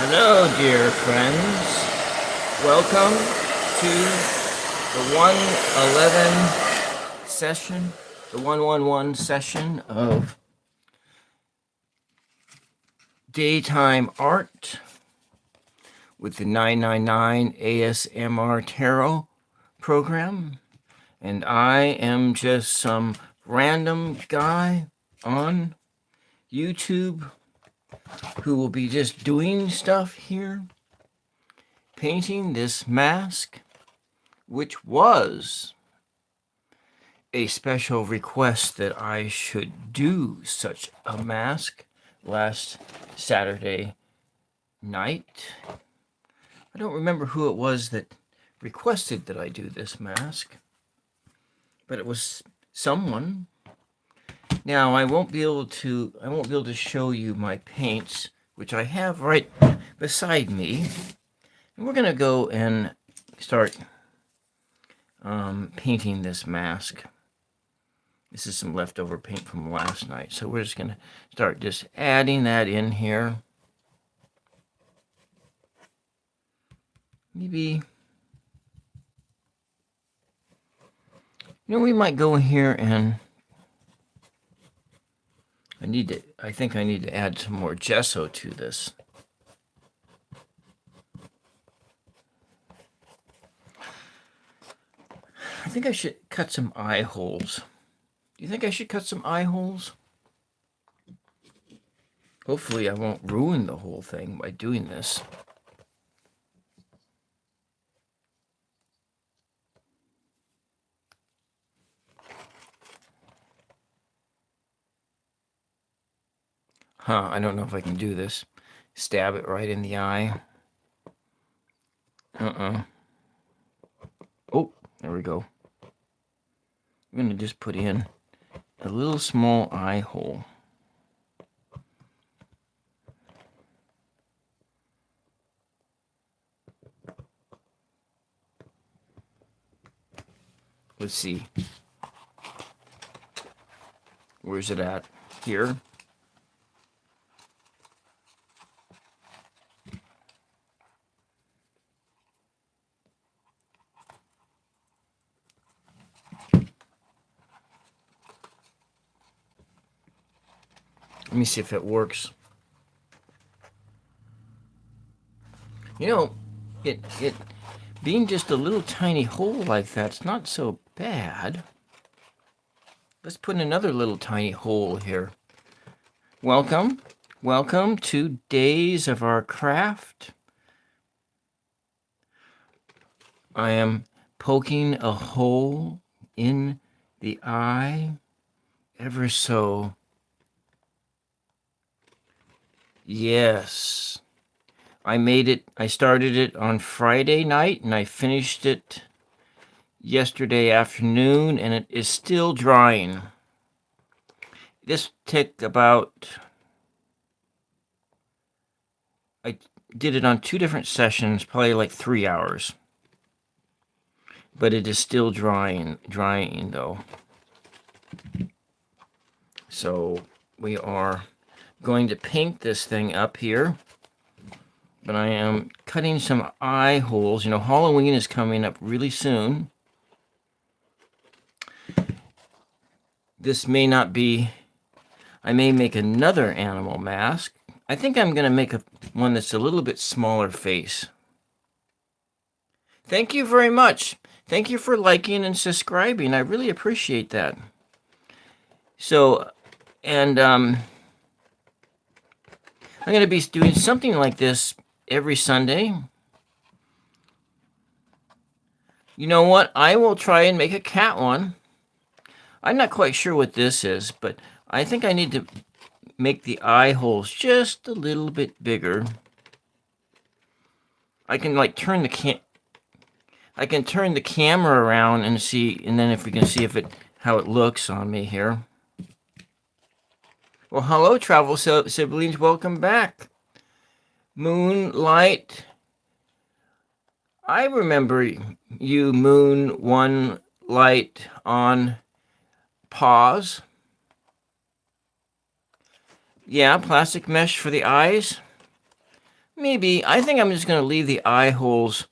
Hello, dear friends. Welcome to the 111 session, the 111 session of Daytime Art with the 999 ASMR Tarot program. And I am just some random guy on YouTube who will be just doing stuff here, painting this mask, which was a special request that I should do such a mask last Saturday night. I don't remember who it was that requested that I do this mask, but it was someone. Now I won't be able to show you my paints, which I have right beside me. And we're gonna go and start painting this mask. This is some leftover paint from last night, so we're just gonna start just adding that in here. Maybe, we might go in here and I think I need to add some more gesso to this. I think I should cut some eye holes. Do you think I should cut some eye holes? Hopefully I won't ruin the whole thing by doing this. I don't know if I can do this. Stab it right in the eye. Oh, there we go. I'm going to just put in a little small eye hole. Let's see. Where's it at? Here. Let me see if it works. It being just a little tiny hole like that's not so bad. Let's put in another little tiny hole here. Welcome to Days of Our Craft. I am poking a hole in the eye ever so. Yes. I started it on Friday night and I finished it yesterday afternoon, and it is still drying. This took about, I did it on 2 different sessions, probably like 3 hours. But it is still drying though. So we are going to paint this thing up here. But I am cutting some eye holes. Halloween is coming up really soon. This may not be, I may make another animal mask. I think I'm going to make one that's a little bit smaller face. Thank you very much. Thank you for liking and subscribing. I really appreciate that. So, and I'm going to be doing something like this every Sunday. You know what? I will try and make a cat one. I'm not quite sure what this is, but I think I need to make the eye holes just a little bit bigger. I can turn the camera around and see, and then if we can see how it looks on me here. Well, hello, travel siblings. Welcome back. Moonlight. I remember you, Moon One Light on pause. Yeah, plastic mesh for the eyes. Maybe. I think I'm just going to leave the eye holes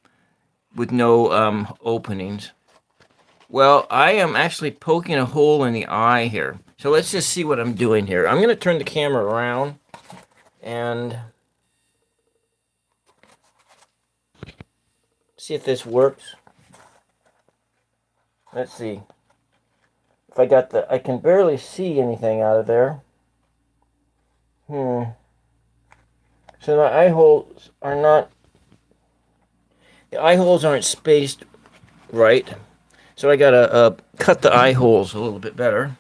with no openings. Well, I am actually poking a hole in the eye here. So let's just see what I'm doing here. I'm going to turn the camera around and see if this works. Let's see. If I got I can barely see anything out of there. So my eye holes are not, the eye holes aren't spaced right. So I gotta cut the eye holes a little bit better.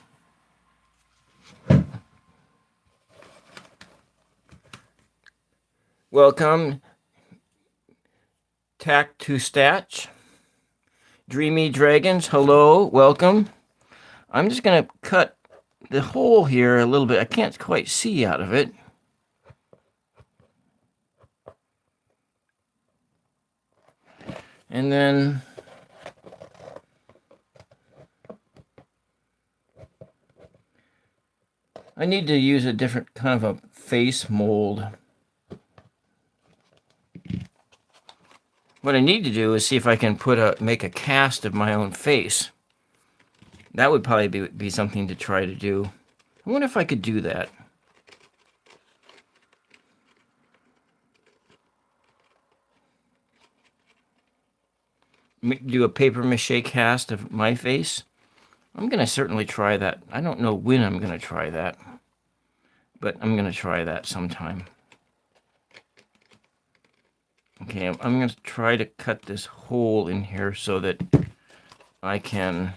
Welcome, Tack to Statch. Dreamy Dragons, hello, welcome. I'm just gonna cut the hole here a little bit. I can't quite see out of it. And then I need to use a different kind of a face mold. What I need to do is see if I can make a cast of my own face. That would probably be something to try to do. I wonder if I could do that. Do a paper mache cast of my face. I'm going to certainly try that. I don't know when I'm going to try that, but I'm going to try that sometime. Okay, I'm going to try to cut this hole in here so that I can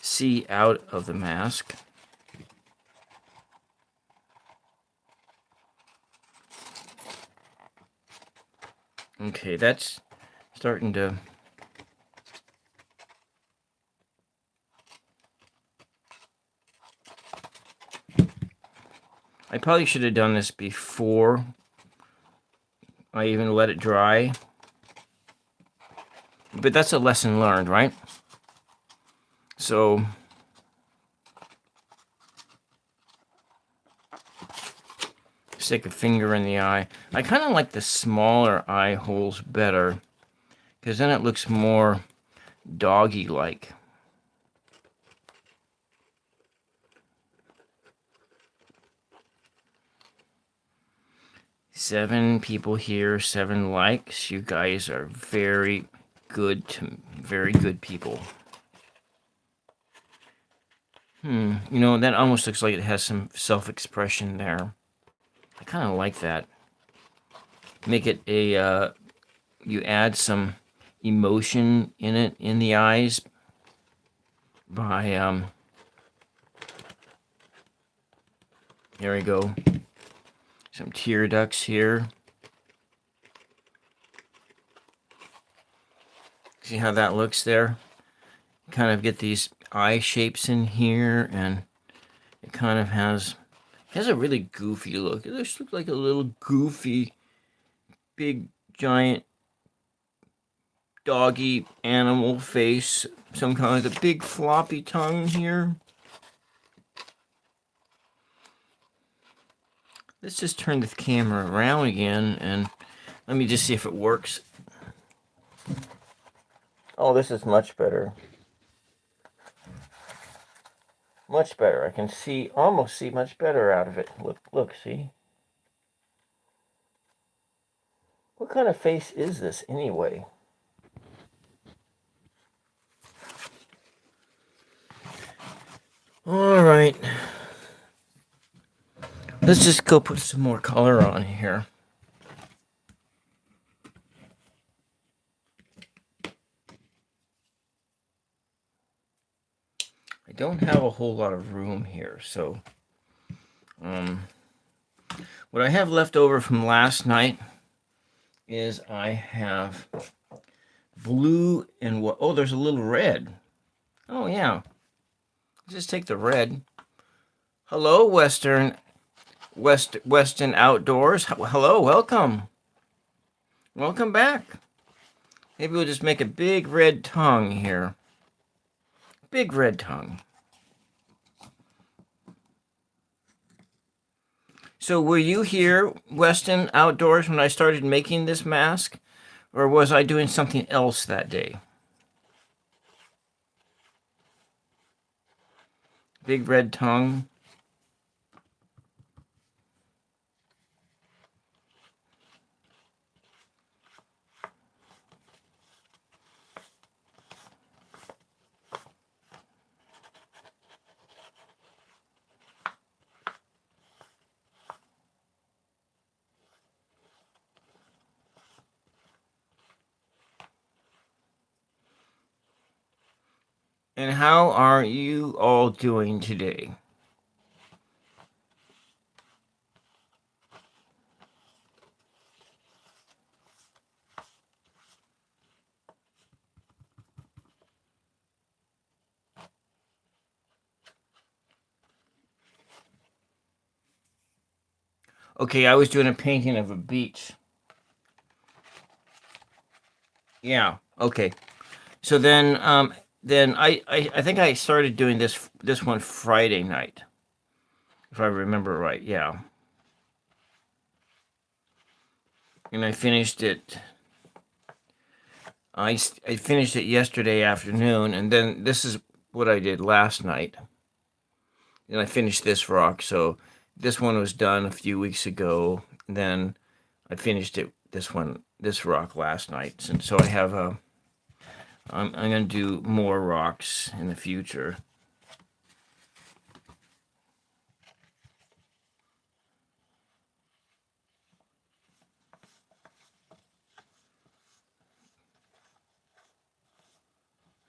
see out of the mask. Okay, that's starting to... I probably should have done this before I even let it dry. But that's a lesson learned, right? So stick a finger in the eye. I kind of like the smaller eye holes better, because then it looks more doggy-like. Seven people here, 7 likes. You guys are very good people. You know, that almost looks like it has some self-expression there. I kind of like that. Make it a, you add some emotion in it, in the eyes, by, there we go. Some tear ducts here. See how that looks there? Kind of get these eye shapes in here, and it kind of has a really goofy look. It just looks like a little goofy, big, giant, doggy animal face. Some kind of a big floppy tongue here. Let's just turn the camera around again, and let me just see if it works. Oh, this is much better. Much better. I can almost see much better out of it. Look, see? What kind of face is this anyway? All right. Let's just go put some more color on here. I don't have a whole lot of room here, so what I have left over from last night is I have blue and what? Oh, there's a little red. Oh yeah. Just take the red. Hello, Western Outdoors. Hello, welcome. Welcome back. Maybe we'll just make a big red tongue here. Big red tongue. So were you here, Weston, outdoors when I started making this mask? Or was I doing something else that day? Big red tongue. And how are you all doing today? Okay, I was doing a painting of a beach. Yeah, okay. So then I think I started doing this one Friday night, if I remember right. Yeah, and I finished it. I finished it yesterday afternoon, and then this is what I did last night. And I finished this rock. So this one was done a few weeks ago. Then I finished it. This rock last night, and so I have a. I'm gonna do more rocks in the future.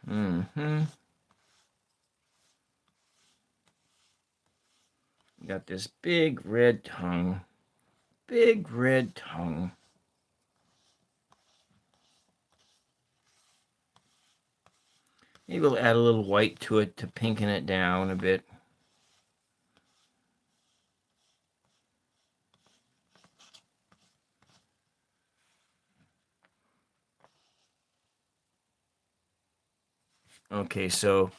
Mm-hmm. Got this big red tongue. Big red tongue. Maybe we'll add a little white to it to pinken it down a bit. Okay, so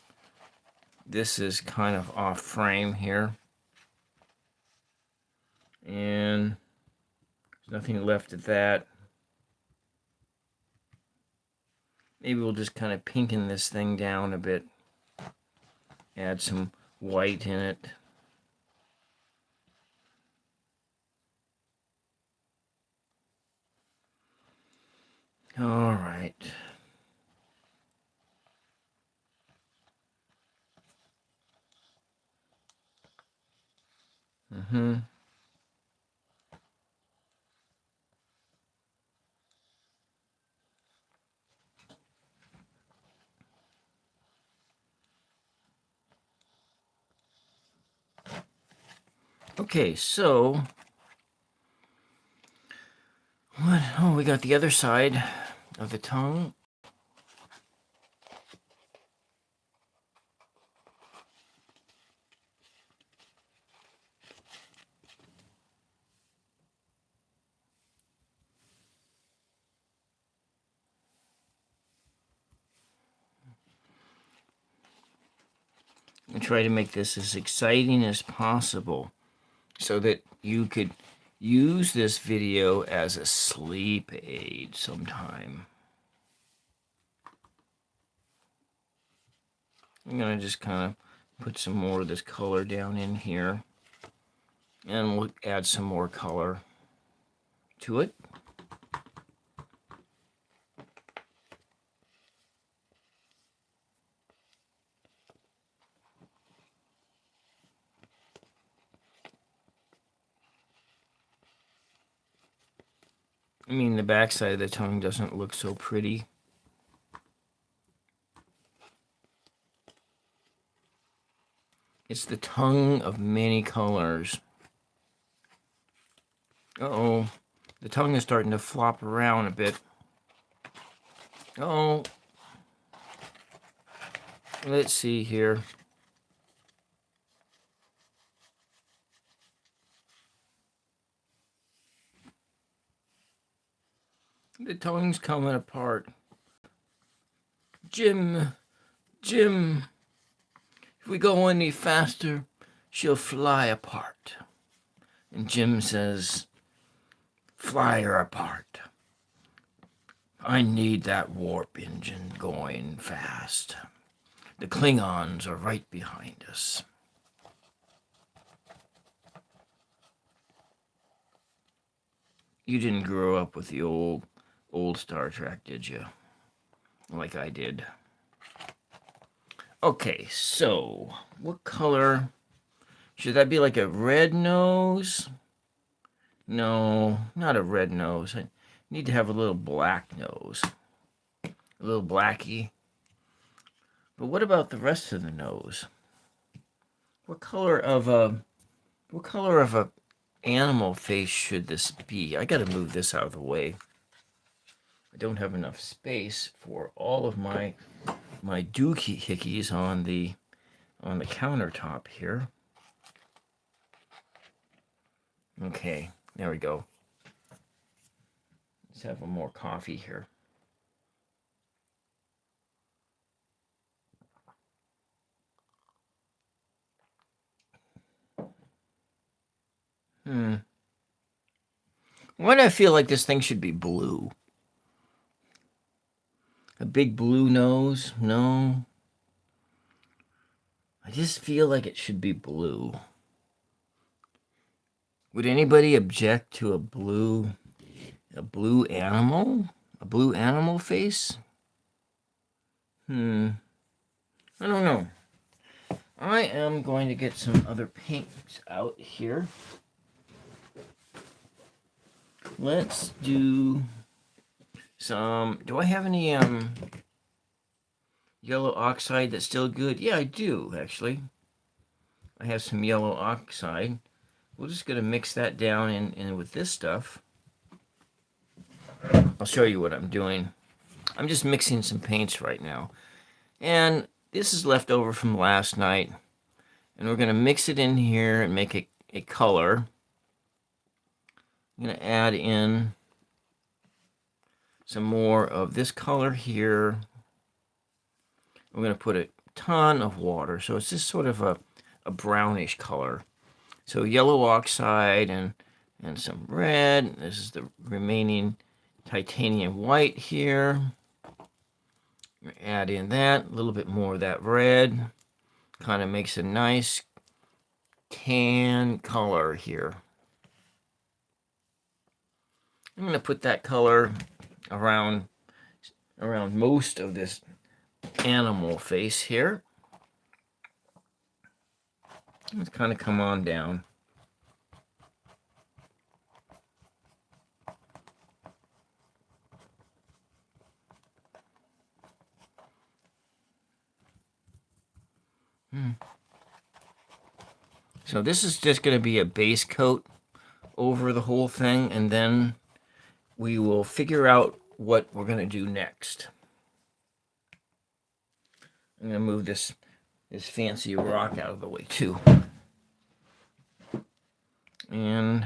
this is kind of off frame here. And there's nothing left of that. Maybe we'll just kind of pinken this thing down a bit. Add some white in it. All right. Mm-hmm. Okay, so what? Oh, we got the other side of the tongue. And try to make this as exciting as possible so that you could use this video as a sleep aid sometime. I'm going to just kind of put some more of this color down in here, and we'll add some more color to it. I mean, the backside of the tongue doesn't look so pretty. It's the tongue of many colors. Uh-oh. The tongue is starting to flop around a bit. Uh-oh. Let's see here. The tongue's coming apart. Jim, Jim, if we go any faster, she'll fly apart. And Jim says, "Fly her apart. I need that warp engine going fast. The Klingons are right behind us." You didn't grow up with the old Star Trek, did you? Like I did. Okay, so what color? Should that be like a red nose? No, not a red nose. I need to have a little black nose. A little blacky. But what about the rest of the nose? What color of a animal face should this be? I gotta move this out of the way. I don't have enough space for all of my doohickeys on the countertop here. Okay, there we go. Let's have more coffee here. Why do I feel like this thing should be blue? A big blue nose? No. I just feel like it should be blue. Would anybody object to a blue animal? A blue animal face? I don't know. I am going to get some other paints out here. Let's do some... Do I have any yellow oxide that's still good? Yeah, I do, actually. I have some yellow oxide. We're just going to mix that down in with this stuff. I'll show you what I'm doing. I'm just mixing some paints right now. And this is left over from last night. And we're going to mix it in here and make a color. I'm going to add in some more of this color here. We're going to put a ton of water. So it's just sort of a brownish color. So yellow oxide and some red. This is the remaining titanium white here. Add in that, a little bit more of that red. Kind of makes a nice tan color here. I'm going to put that color around most of this animal face here. Let's kind of come on down. So this is just going to be a base coat over the whole thing, and then we will figure out what we're going to do next. I'm going to move this fancy rock out of the way too. And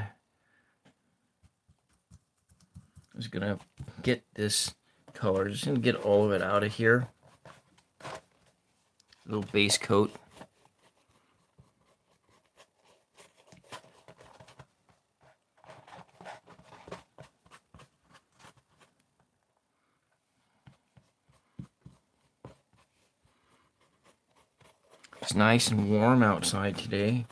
I'm just going to get this color, just going to get all of it out of here. A little base coat. It's nice and warm outside today.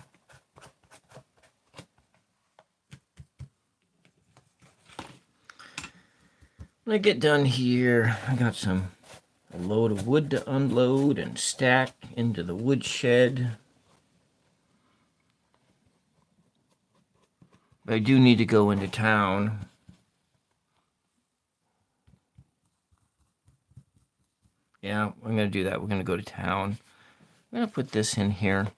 When I get done here, I got a load of wood to unload and stack into the woodshed. But I do need to go into town. Yeah, I'm going to do that. We're going to go to town. I'm going to put this in here.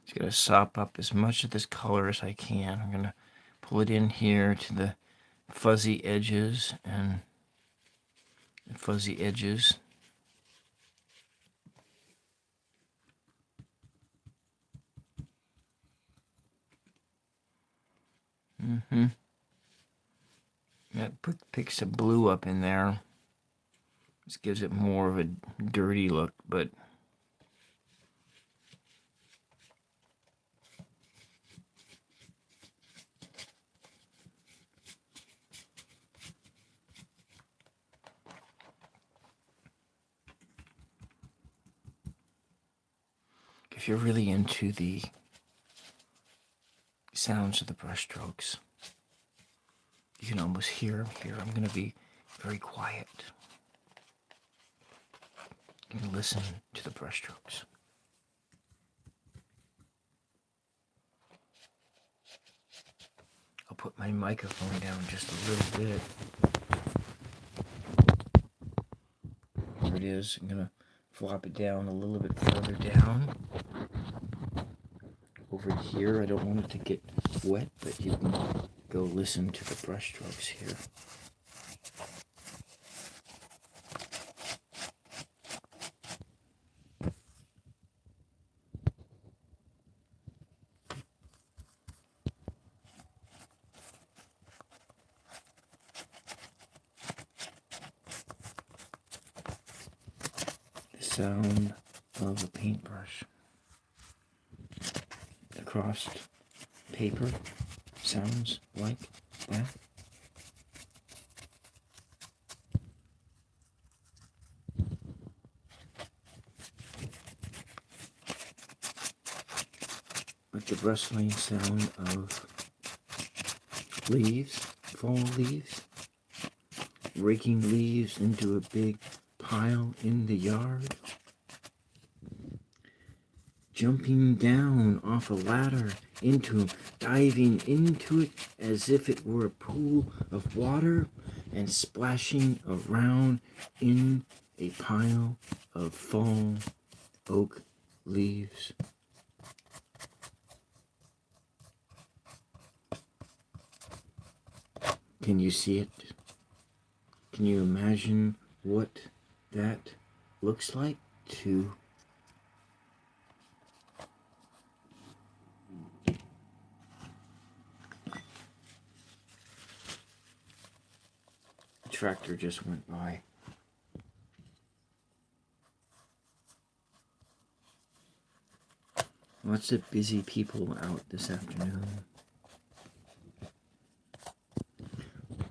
Just going to sop up as much of this color as I can. I'm going to pull it in here to the fuzzy edges and the fuzzy edges. That picks a blue up in there. This gives it more of a dirty look, but if you're really into the sounds of the brushstrokes, you can almost hear them here. I'm going to be very quiet and listen to the brushstrokes. I'll put my microphone down just a little bit. There it is. I'm going to flop it down a little bit further down. Over here, I don't want it to get wet, but you can go listen to the brushstrokes here. The sound of a paintbrush across paper sounds like that. Like the rustling sound of leaves, fall leaves, raking leaves into a big pile in the yard, jumping down off a ladder into, diving into it as if it were a pool of water, and splashing around in a pile of fall oak leaves. Can you see it? Can you imagine what that looks like to a tractor just went by. Lots of busy people out this afternoon.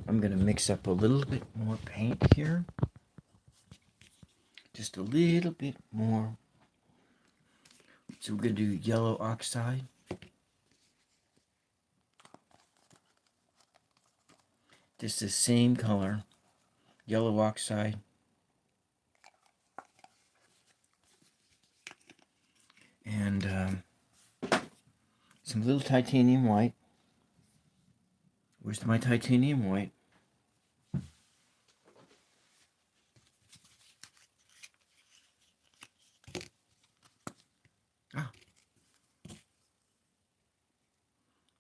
I'm going to mix up a little bit more paint here. Just a little bit more. So we're going to do yellow oxide. Just the same color. Yellow oxide. And some little titanium white. Where's my titanium white?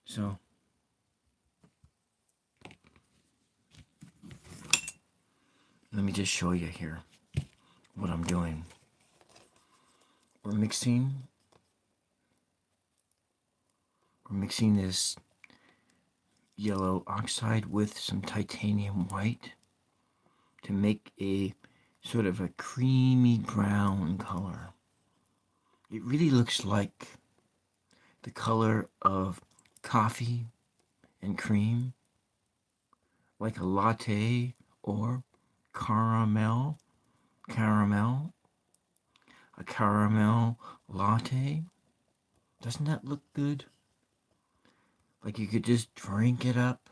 So let me just show you here what I'm doing. We're mixing this yellow oxide with some titanium white to make a sort of a creamy brown color. It really looks like the color of coffee and cream, like a latte or caramel, a caramel latte. Doesn't that look good? Like you could just drink it up.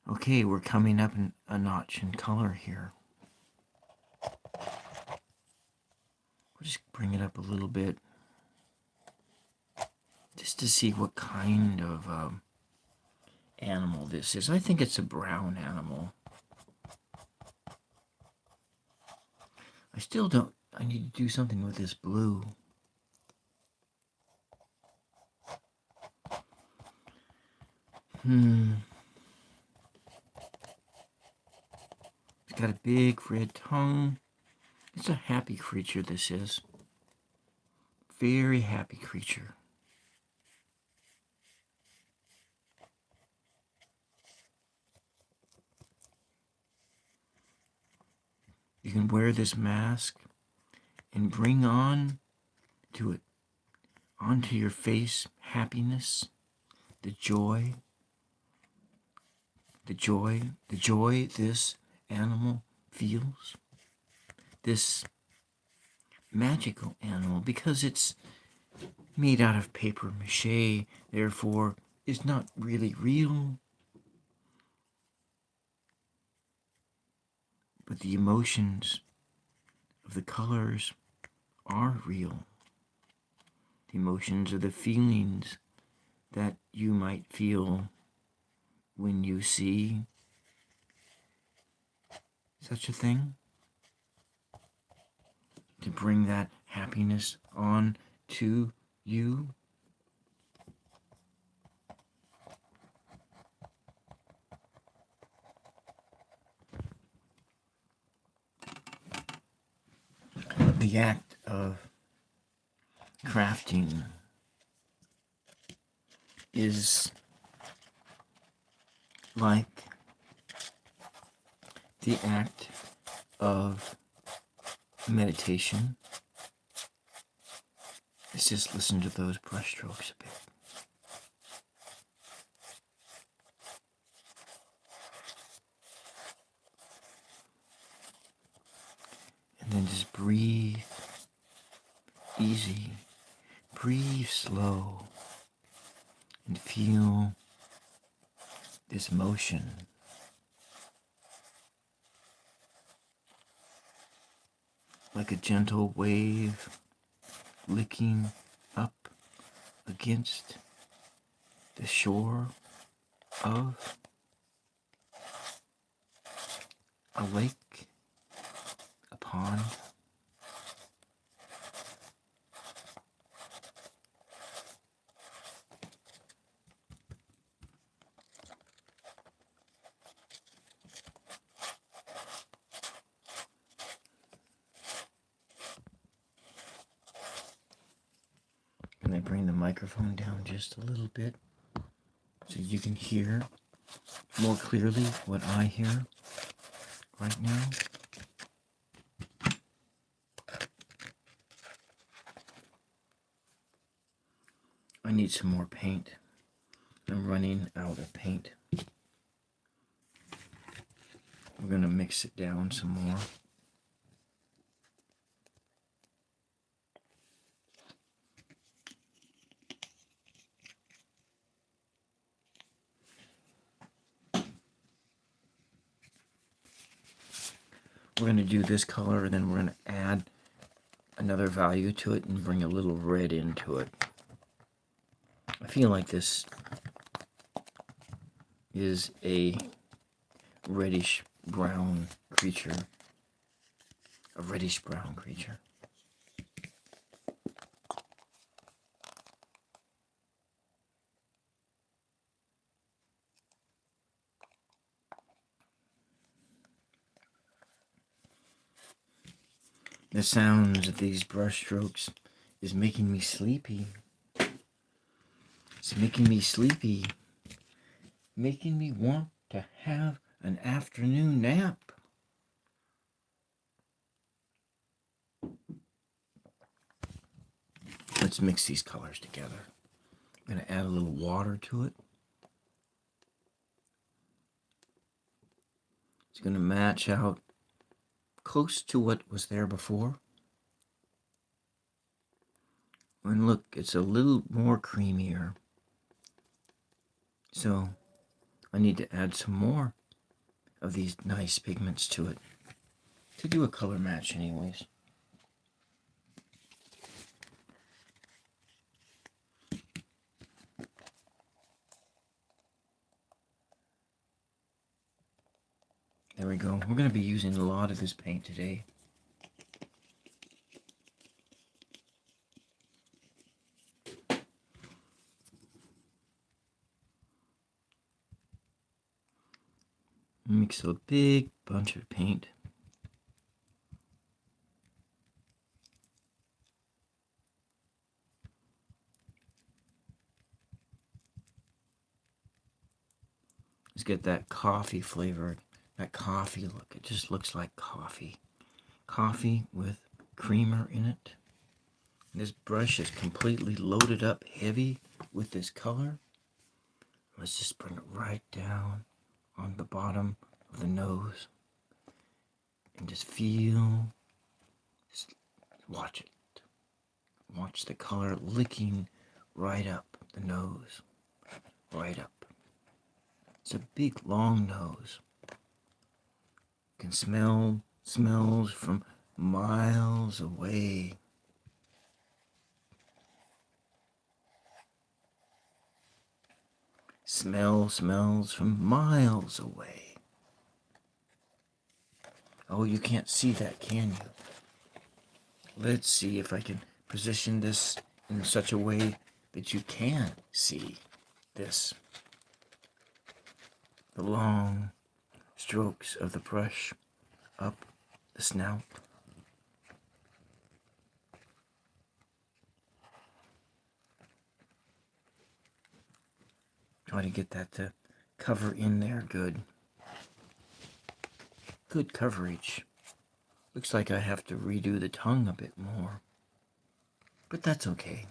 Okay, we're coming up a notch in color here. We'll just bring it up a little bit, just to see what kind of animal this is. I think it's a brown animal. I still don't, I need to do something with this blue. It's got a big red tongue. It's a happy creature, this is. Very happy creature. can wear this mask and bring on to it, onto your face, happiness, the joy this animal feels, this magical animal, because it's made out of paper mache, therefore is not really real, but the emotions of the colors are real. The emotions are the feelings that you might feel when you see such a thing. To bring that happiness on to you. The act of crafting is like the act of meditation. Let's just listen to those brushstrokes a bit. And then just breathe easy, breathe slow, and feel this motion. Like a gentle wave licking up against the shore of a lake, a pond. Can I bring the microphone down just a little bit so you can hear more clearly what I hear right now? I need some more paint. I'm running out of paint. We're going to mix it down some more. We're going to do this color, and then we're going to add another value to it and bring a little red into it. I feel like this is a reddish brown creature. A reddish brown creature. The sounds of these brush strokes is making me sleepy. It's making me sleepy. Making me want to have an afternoon nap. Let's mix these colors together. I'm going to add a little water to it. It's going to match out close to what was there before. And look, it's a little more creamier. So I need to add some more of these nice pigments to it to do a color match anyways. There we go. We're going to be using a lot of this paint today. Mix a big bunch of paint. Let's get that coffee flavor, that coffee look. It just looks like coffee. coffee with creamer in it. This brush is completely loaded up heavy with this color. Let's just bring it right down on the bottom of the nose and just feel, just watch it. Watch the color licking right up the nose, right up. It's a big, long nose. You can smell smells from miles away. Smell smells from miles away. Oh, you can't see that, can you? Let's see if I can position this in such a way that you can see this. The long strokes of the brush up the snout. Try to get that to cover in there good. Good coverage. Looks like I have to redo the tongue a bit more, but that's okay.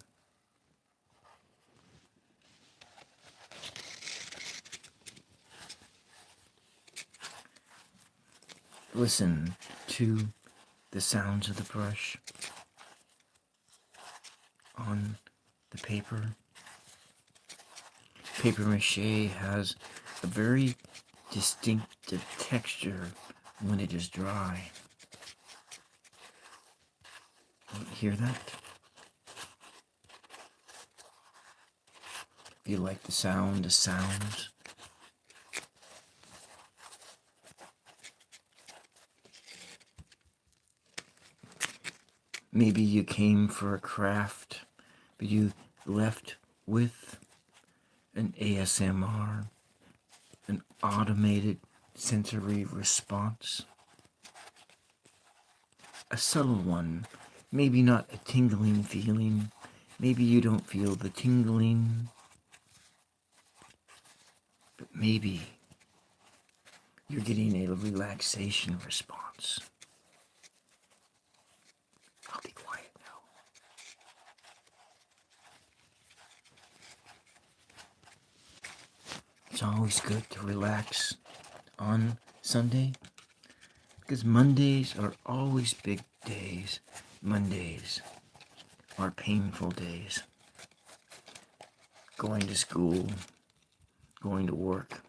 Listen to the sounds of the brush on the paper. Paper mache has a very distinctive texture when it is dry. Hear that? If you like the sounds. Maybe you came for a craft, but you left with an ASMR, an automated sensory response. A subtle one, maybe not a tingling feeling. Maybe you don't feel the tingling, but maybe you're getting a relaxation response. I'll be quiet now. It's always good to relax on Sunday because Mondays are always big days. Mondays are painful days. Going to school, going to work.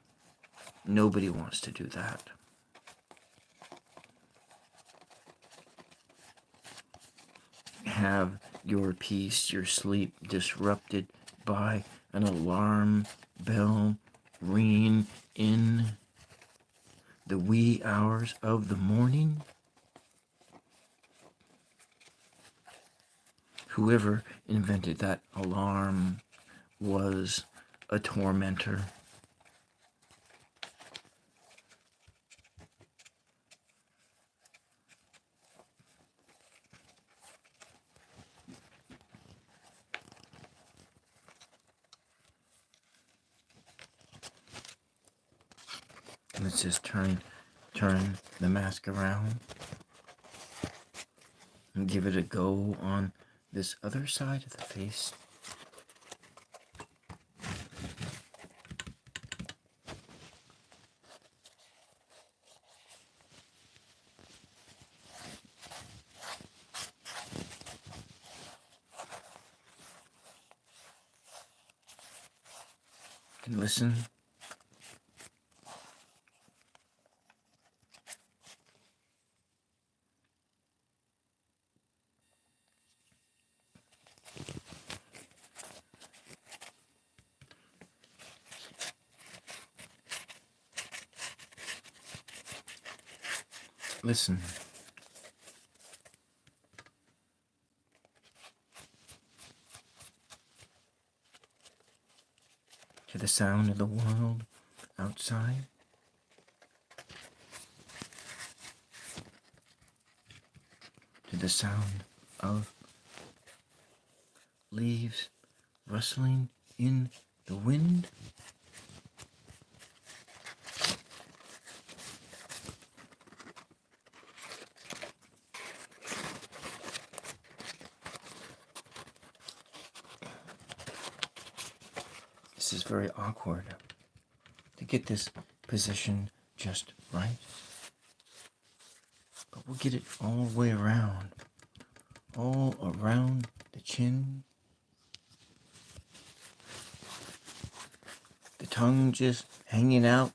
Nobody wants to do that. Have your peace, your sleep disrupted by an alarm bell ringing in the wee hours of the morning. Whoever invented that alarm was a tormentor. Let's just turn the mask around and give it a go on this other side of the face. And listen. Listen. To the sound of the world outside. To the sound of leaves rustling in the wind. This is very awkward to get this position just right. But we'll get it all the way around. All around the chin. The tongue just hanging out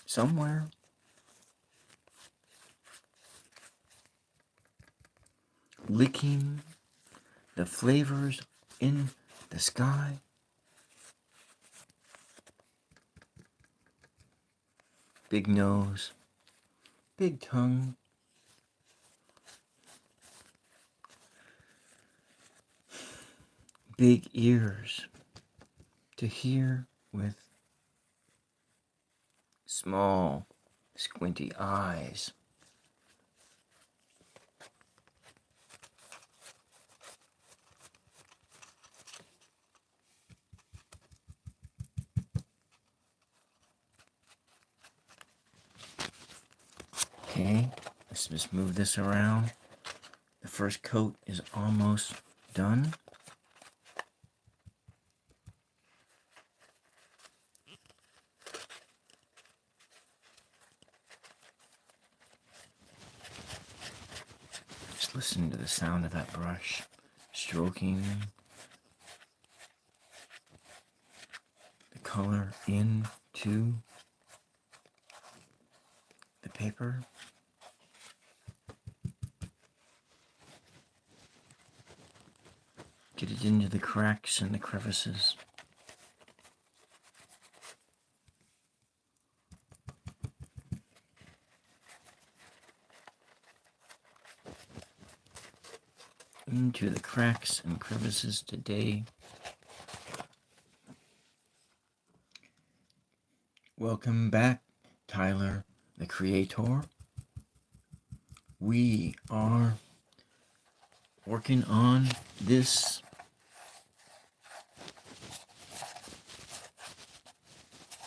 somewhere. Licking the flavors in the sky. Big nose, big tongue. Big ears to hear with. Small, squinty eyes. Okay, let's just move this around. The first coat is almost done. Just listen to the sound of that brush stroking the color into the paper. Get it into the cracks and the crevices. Into the cracks and crevices today. Welcome back, Tyler, the creator. We are working on this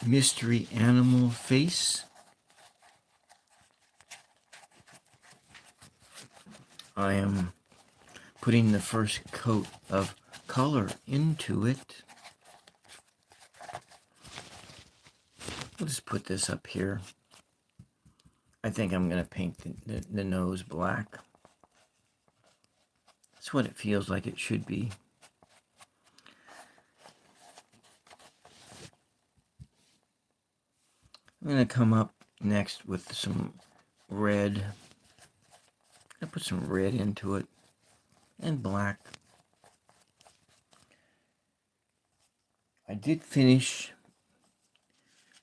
mystery animal face. I am putting the first coat of color into it. We'll just put this up here. I think I'm going to paint the nose black. That's what it feels like it should be. I'm going to come up next with some red. I'm going to put some red into it and black. I did finish.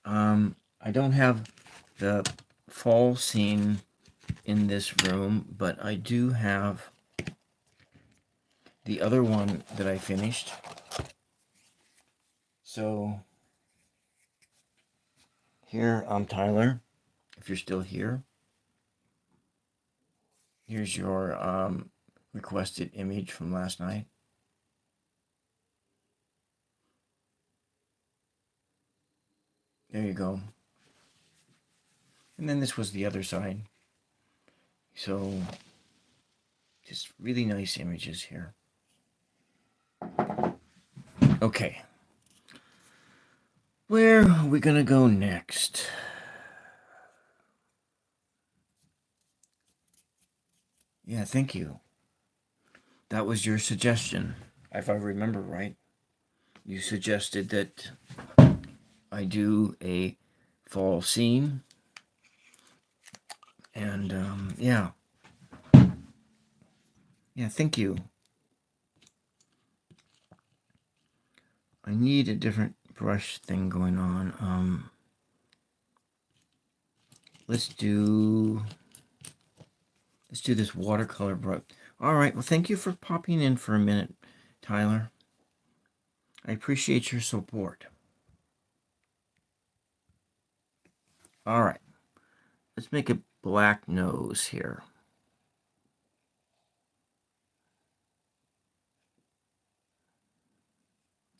I don't have the fall scene in this room, but I do have the other one that I finished. So here, I'm Tyler, if you're still here. Here's your requested image from last night. There you go. And then this was the other side. So, just really nice images here. Okay. Where are we going to go next? Yeah, thank you. That was your suggestion, if I remember right. You suggested that I do a fall scene. And, yeah. Yeah, thank you. I need a different brush thing going on. Let's do this watercolor brush. All right, well, thank you for popping in for a minute, Tyler. I appreciate your support. All right, let's make a black nose here.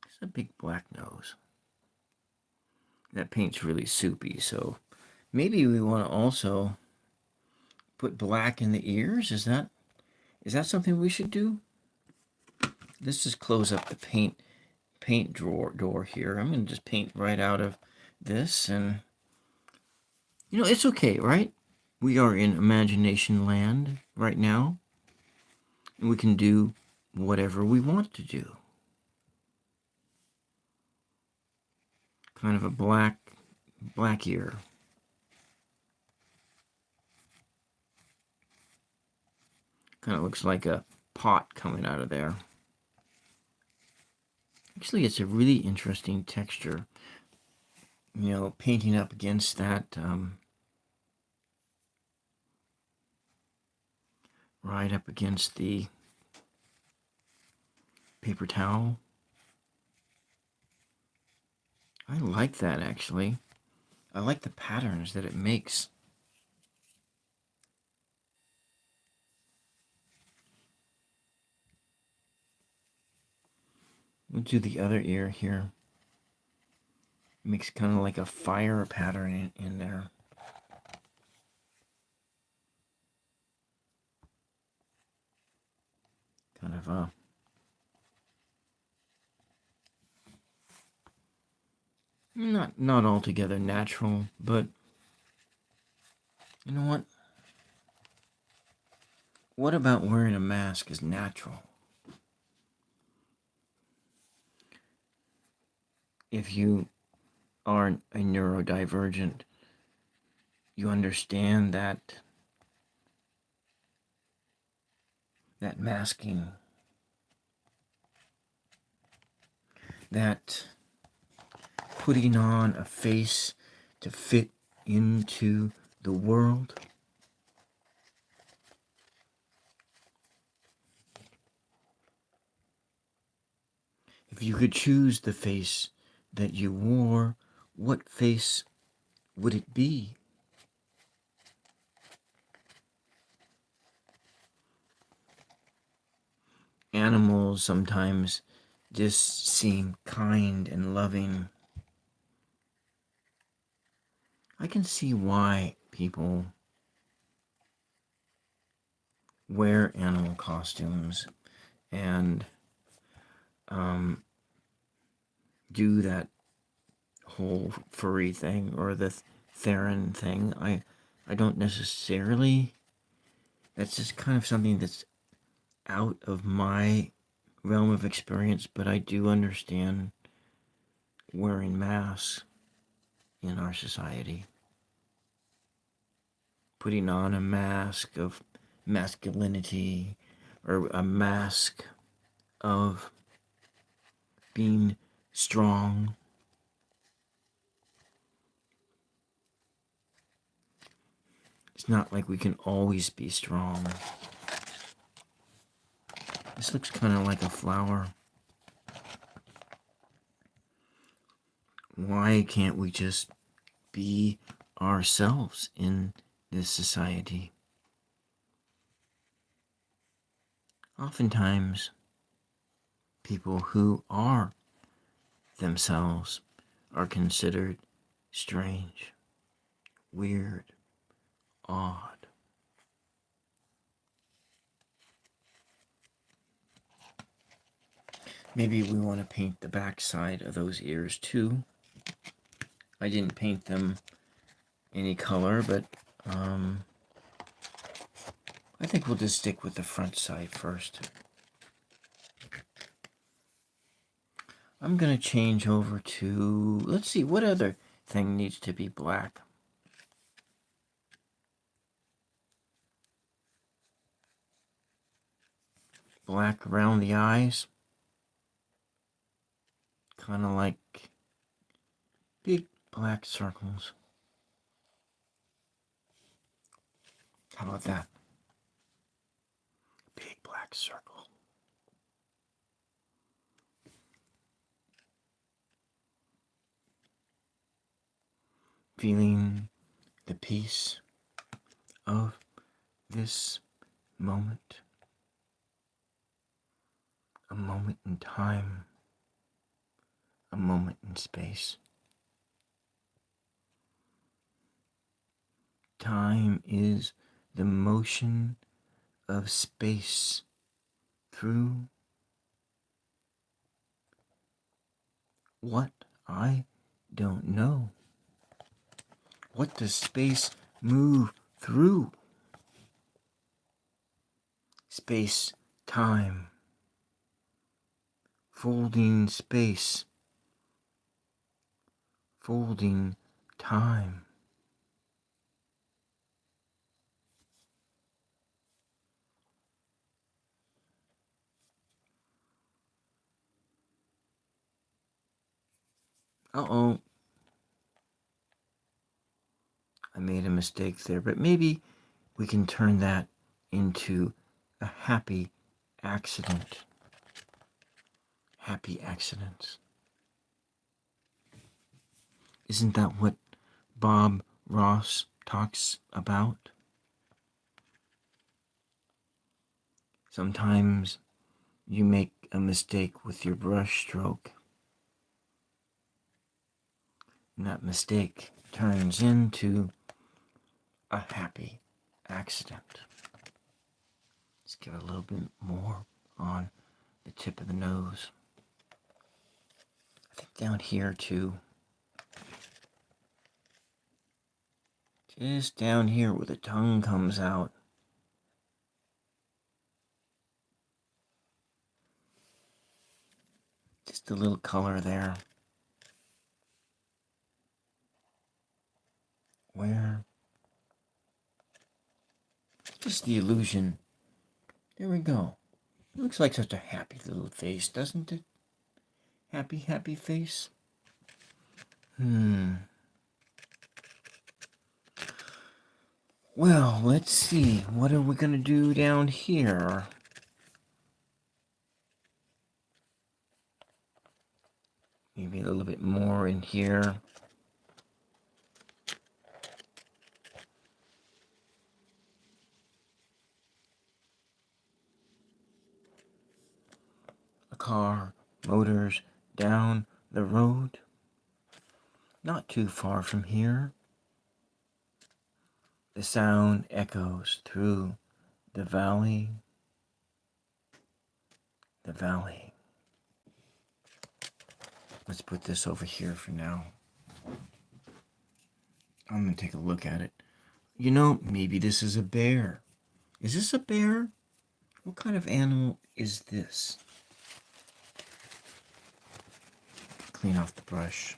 It's a big black nose. That paint's really soupy, so maybe we want to also put black in the ears. Is that something we should do? let's just close up the paint door here. I'm going to just paint right out of this, and it's okay, right? We are in imagination land right now, and we can do whatever we want to do. Kind of a black ear. Kind of looks like a pot coming out of there. Actually, it's a really interesting texture. Painting up against that, right up against the paper towel. I like that, actually. I like the patterns that it makes. We'll do the other ear here. It makes kind of like a fire pattern in there. Kind of not altogether natural, but you know what? What about wearing a mask is natural? If you aren't a neurodivergent, you understand that masking, that putting on a face to fit into the world, if you could choose the face that you wore, what face would it be? Animals sometimes just seem kind and loving. I can see why people wear animal costumes and do that whole furry thing or the Theron thing. I don't necessarily. That's just kind of something that's out of my realm of experience, but I do understand wearing masks in our society. Putting on a mask of masculinity or a mask of being strong. It's not like we can always be strong. This looks kind of like a flower. Why can't we just be ourselves in this society? Oftentimes, people who are themselves are considered strange, weird, odd. Maybe we want to paint the backside of those ears too. I didn't paint them any color, but I think we'll just stick with the front side first. I'm going to change over to, let's see, what other thing needs to be black? Black around the eyes. Kind of like big black circles. How about that? Big black circle. Feeling the peace of this moment. A moment in time. A moment in space. Time is the motion of space through what I don't know. What does space move through? Space, time, folding space, folding time. Uh-oh, I made a mistake there, but maybe we can turn that into a happy accident. Happy accidents. Isn't that what Bob Ross talks about? Sometimes you make a mistake with your brush stroke, and that mistake turns into a happy accident. Let's give it a little bit more on the tip of the nose. I think down here too. Just down here where the tongue comes out. Just a little color there. Where? Just the illusion. There we go. It looks like such a happy little face, doesn't it? Happy, happy face. Well, let's see. What are we going to do down here? Maybe a little bit more in here. A car, motors, down the road. Not too far from here. The sound echoes through the valley. The valley. Let's put this over here for now. I'm going to take a look at it. You know, maybe this is a bear. Is this a bear? What kind of animal is this? Clean off the brush.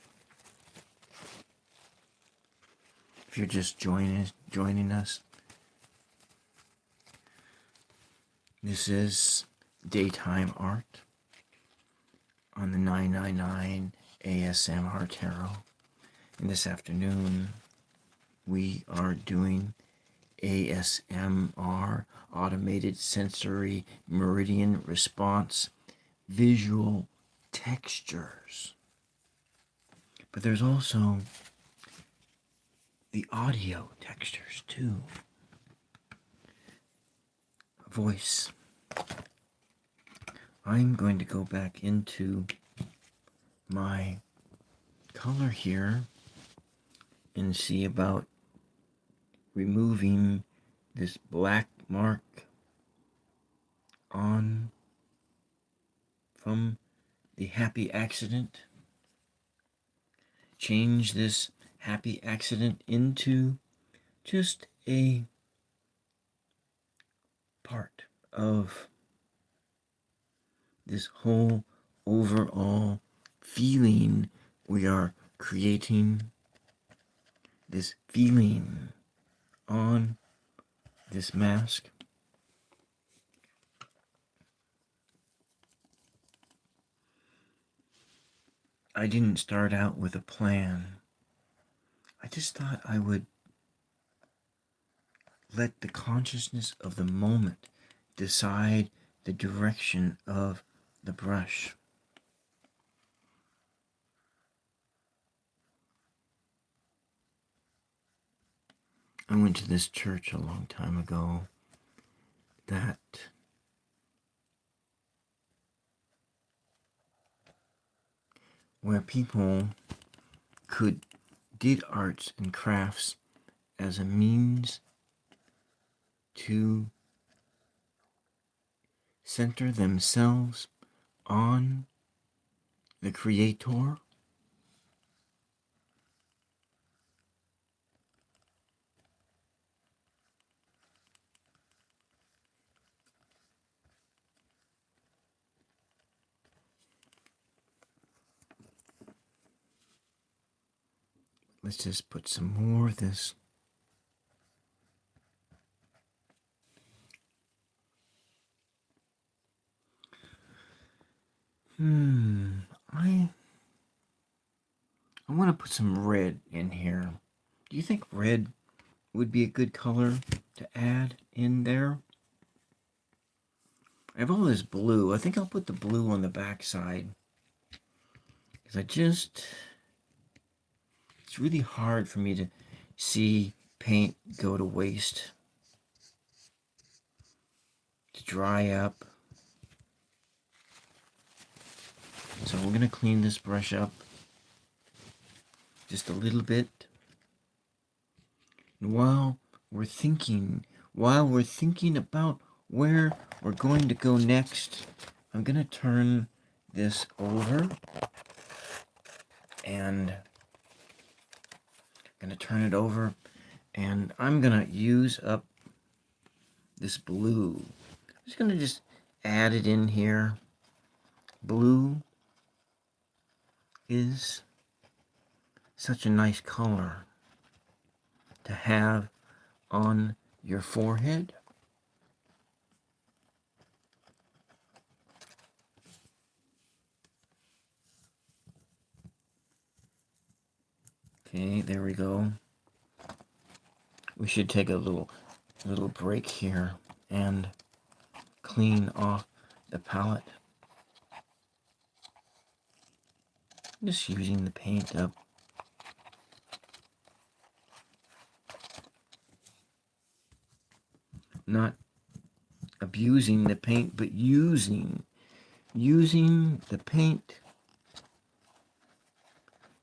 If you're just joining us, this is daytime art on the 999 ASMR Tarot. And this afternoon, we are doing ASMR, Automated Sensory Meridian Response, Visual Textures. But there's also the audio textures too. Voice. I'm going to go back into my color here and see about removing this black mark on from the happy accident. Change this happy accident into just a part of this whole overall feeling we are creating, this feeling on this mask. I didn't start out with a plan. I just thought I would let the consciousness of the moment decide the direction of the brush. I went to this church a long time ago that where people did arts and crafts as a means to center themselves on the Creator let's just put some more of this. I want to put some red in here. Do you think red would be a good color to add in there? I have all this blue. I think I'll put the blue on the back side. Because it's really hard for me to see paint go to waste, to dry up. So we're going to clean this brush up just a little bit. And while we're thinking about where we're going to go next, I'm going to turn this over and I'm going to use up this blue. I'm just going to add it in here. Blue is such a nice color to have on your forehead. Okay, there we go. We should take a little break here and clean off the palette. Just using the paint up. Not abusing the paint, but using the paint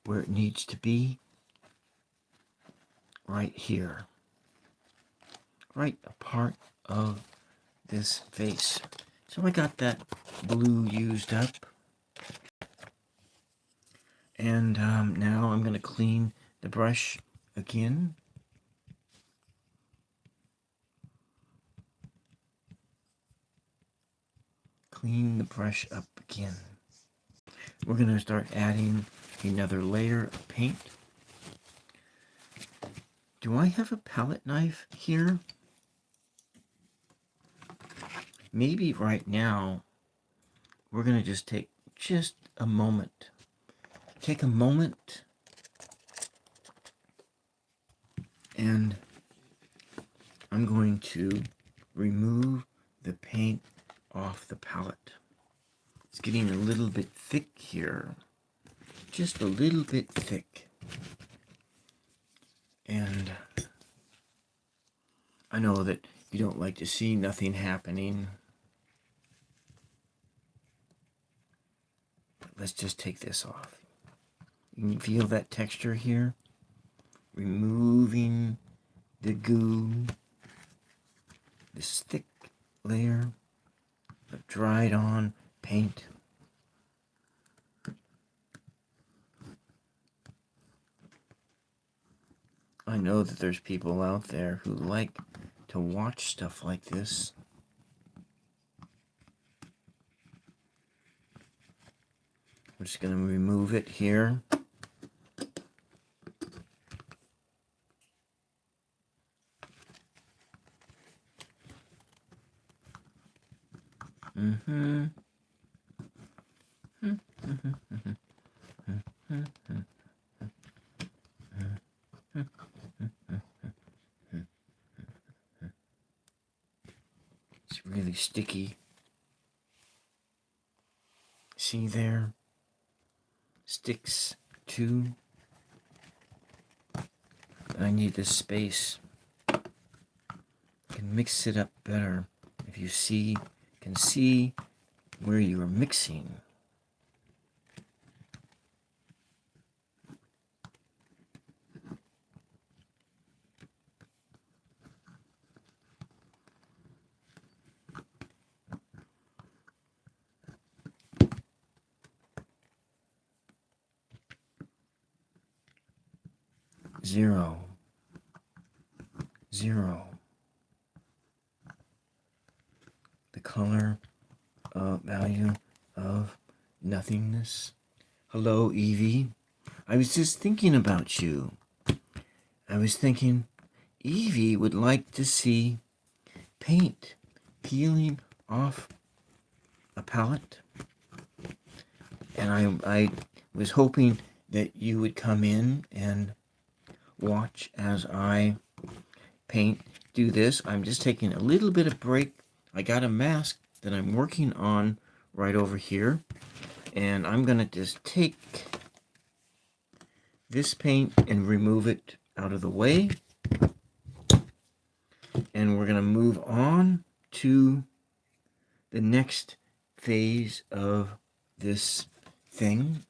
where it needs to be. Right here. Right a part of this face. So I got that blue used up. And now I'm going to clean the brush again. Clean the brush up again. We're going to start adding another layer of paint. Do I have a palette knife here? Maybe right now we're going to just take a moment. Take a moment and I'm going to remove the paint off the palette. It's getting a little bit thick here. Just a little bit thick. And I know that you don't like to see nothing happening. But let's just take this off. You can feel that texture here. Removing the goo. This thick layer of dried on paint. I know that there's people out there who like to watch stuff like this. We're just going to remove it here. It's really sticky. See there? Sticks too. I need this space. I can mix it up better if you can see where you are mixing. Zero. The color value of nothingness. Hello, Evie. I was just thinking about you. I was thinking Evie would like to see paint peeling off a palette, and I was hoping that you would come in and watch as I do this. I'm just taking a little bit of break. I got a mask that I'm working on right over here, and I'm gonna just take this paint and remove it out of the way, and we're gonna move on to the next phase of this thing.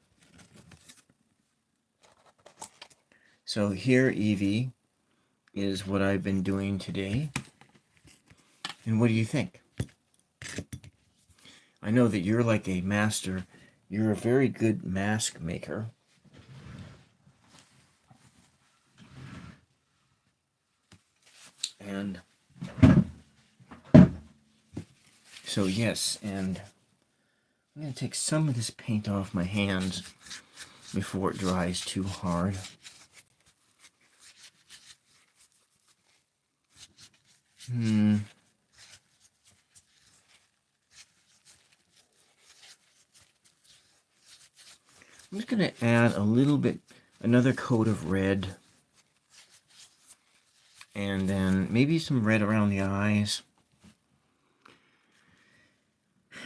So here, Evie, is what I've been doing today. And what do you think? I know that you're like a master. You're a very good mask maker. And so, yes, and I'm going to take some of this paint off my hands before it dries too hard. I'm just going to add a little bit, another coat of red, and then maybe some red around the eyes.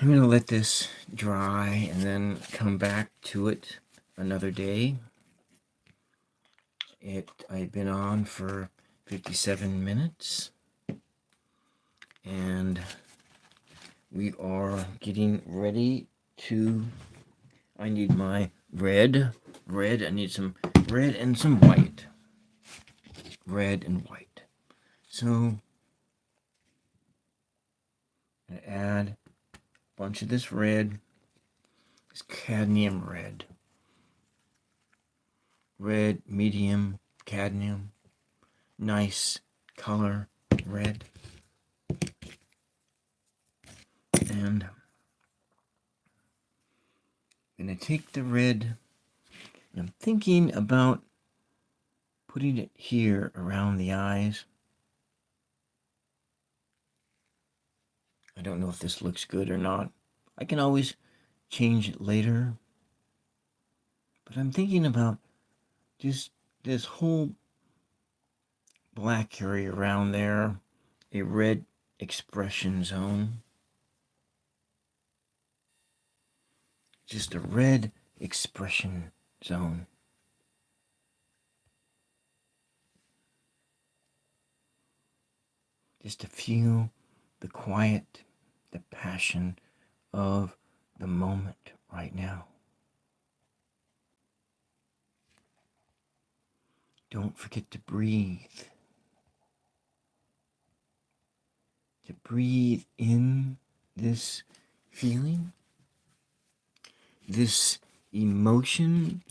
I'm going to let this dry and then come back to it another day. I've been on for 57 minutes, and we are getting ready to, I need my red, I need some red and some white. Red and white. So, I add a bunch of this red, this cadmium red. Red, medium, cadmium, nice color, red. And I'm going to take the red, and I'm thinking about putting it here around the eyes. I don't know if this looks good or not. I can always change it later. But I'm thinking about just this whole black area around there, a red expression zone. Just a red expression zone. Just to feel the quiet, the passion of the moment right now. Don't forget to breathe. To breathe in this feeling, this emotion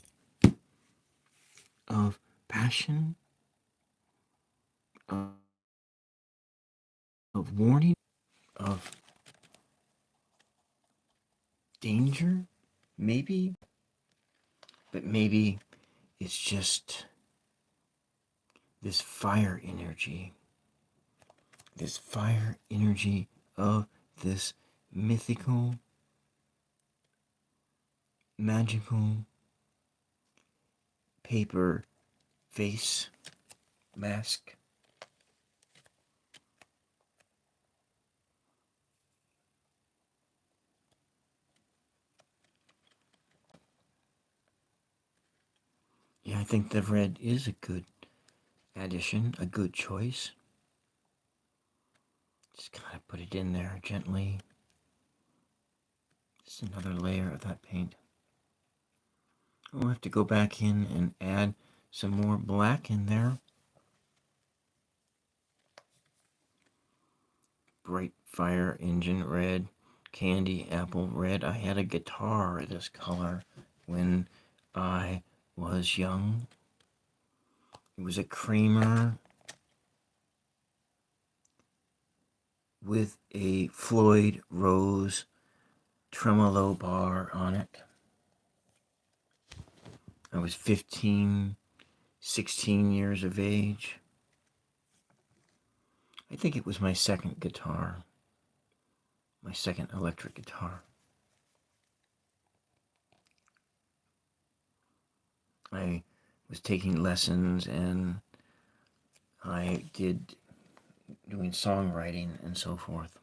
of passion, of warning, of danger, maybe, but maybe it's just this fire energy of this mythical, magical paper face mask. Yeah, I think the red is a good addition, a good choice. Just kind of put it in there gently. Just another layer of that paint. I'll have to go back in and add some more black in there. Bright fire engine red, candy apple red. I had a guitar this color when I was young. It was a creamer with a Floyd Rose tremolo bar on it. I was 15 16 years of age. I think it was my second guitar, my second electric guitar. I was taking lessons and I did doing songwriting and so forth.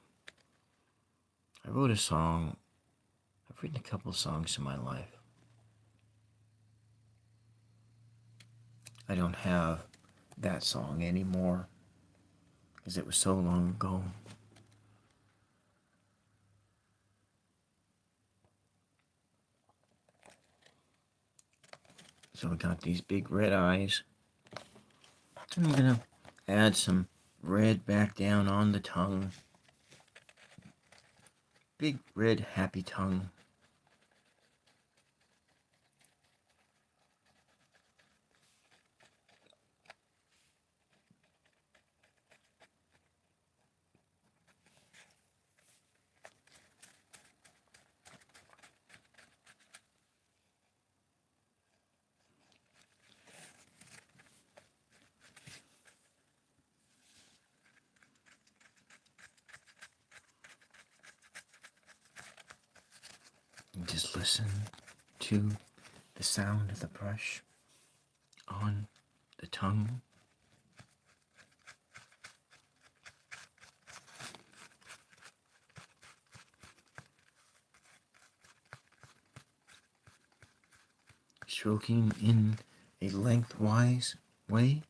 I wrote a song. I've written a couple of songs in my life. I don't have that song anymore because it was so long ago. So I got these big red eyes. And I'm gonna add some red back down on the tongue. Big red happy tongue. And just listen to the sound of the brush on the tongue. Stroking in a lengthwise way.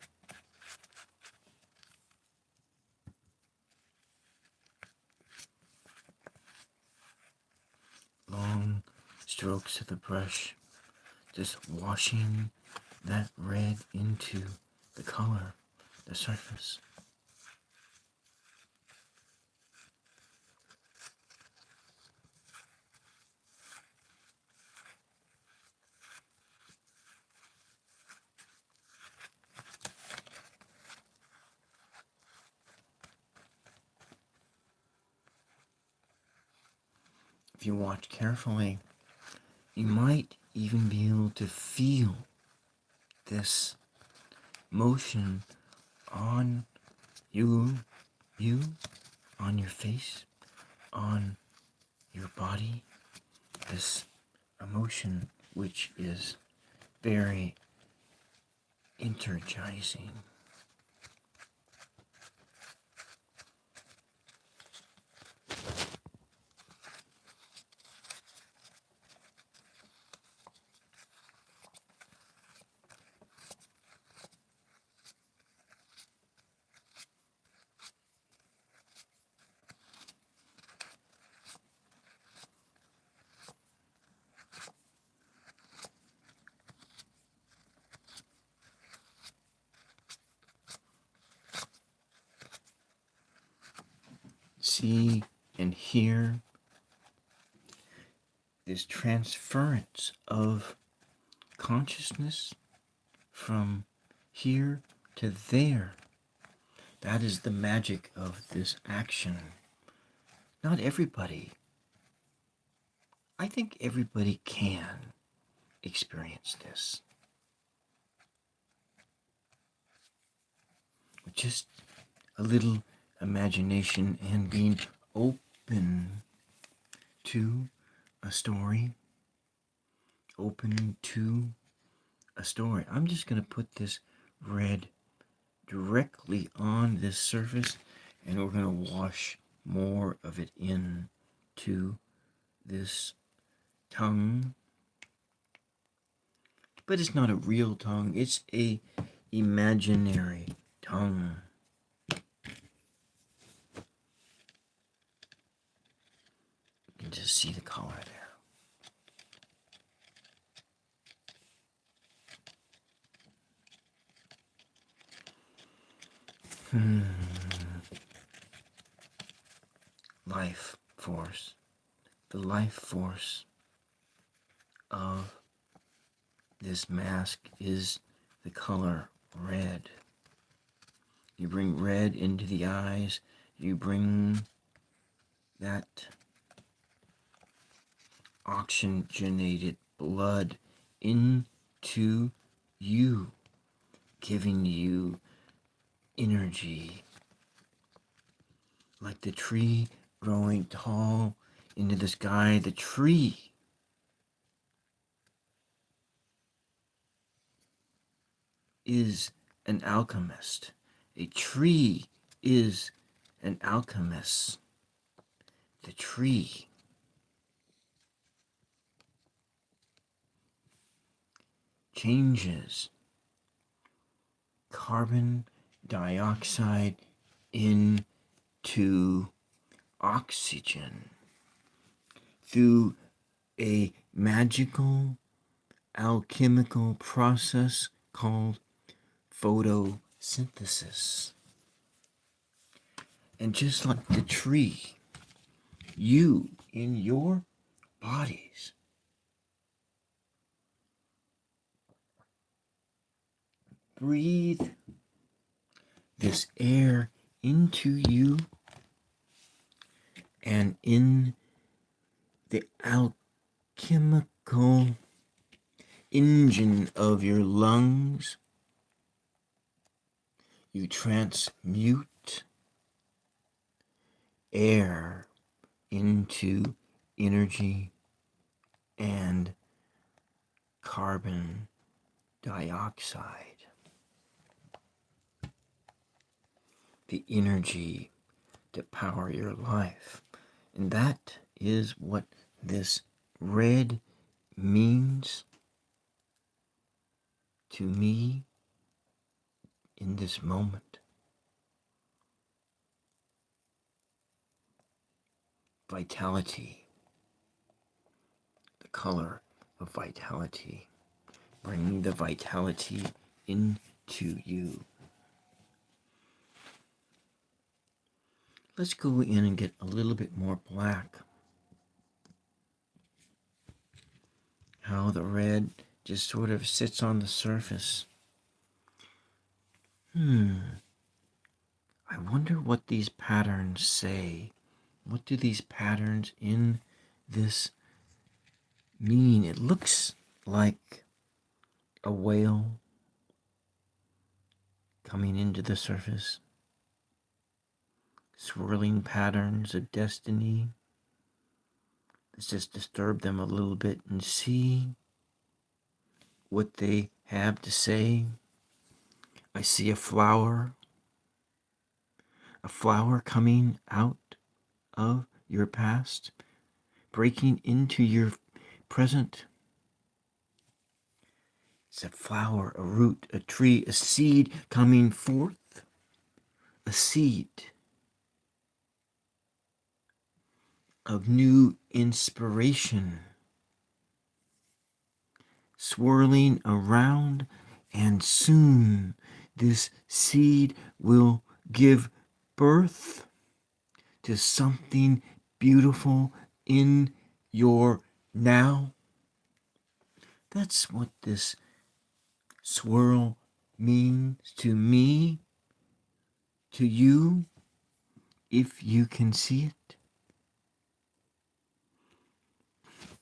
Long strokes of the brush, just washing that red into the color, the surface. If you watch carefully, you might even be able to feel this motion on you, on your face, on your body, this emotion which is very energizing. See and hear this transference of consciousness from here to there. That is the magic of this action. Not everybody. I think everybody can experience this. With just a little imagination and being open to a story. Open to a story. I'm just going to put this red directly on this surface and we're going to wash more of it in to this tongue. But it's not a real tongue, it's a imaginary tongue. You can just see the color there. Life force. The life force of this mask is the color red. You bring red into the eyes. You bring that oxygenated blood into you. giving you energy. Like the tree growing tall into the sky, the tree is an alchemist. A tree is an alchemist. The tree changes carbon dioxide into oxygen through a magical alchemical process called photosynthesis. And just like the tree, you in your bodies breathe this air into you, and in the alchemical engine of your lungs, you transmute air into energy and carbon dioxide. The energy to power your life. And that is what this red means to me in this moment. Vitality, the color of vitality, bringing the vitality into you. Let's go in and get a little bit more black. How the red just sort of sits on the surface. I wonder what these patterns say. What do these patterns in this mean? It looks like a whale coming into the surface. Swirling patterns of destiny. Let's just disturb them a little bit and see what they have to say. I see a flower coming out of your past, breaking into your present. It's a flower, a root, a tree, a seed coming forth, a seed of new inspiration, swirling around, and soon this seed will give birth to something beautiful in your now. That's what this swirl means to me, to you, if you can see it.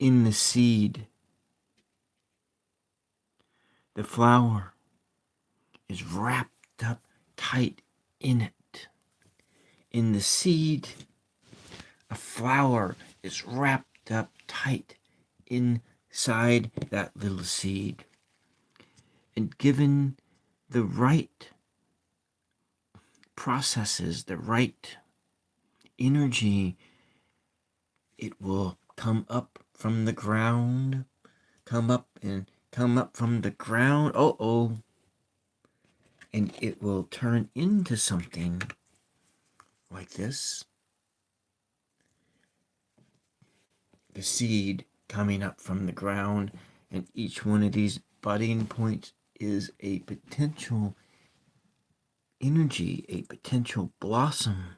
In the seed, the flower is wrapped up tight in it. In the seed, a flower is wrapped up tight inside that little seed. And given the right processes, the right energy, it will come up from the ground, come up from the ground, and it will turn into something like this. The seed coming up from the ground, and each one of these budding points is a potential energy, a potential blossom.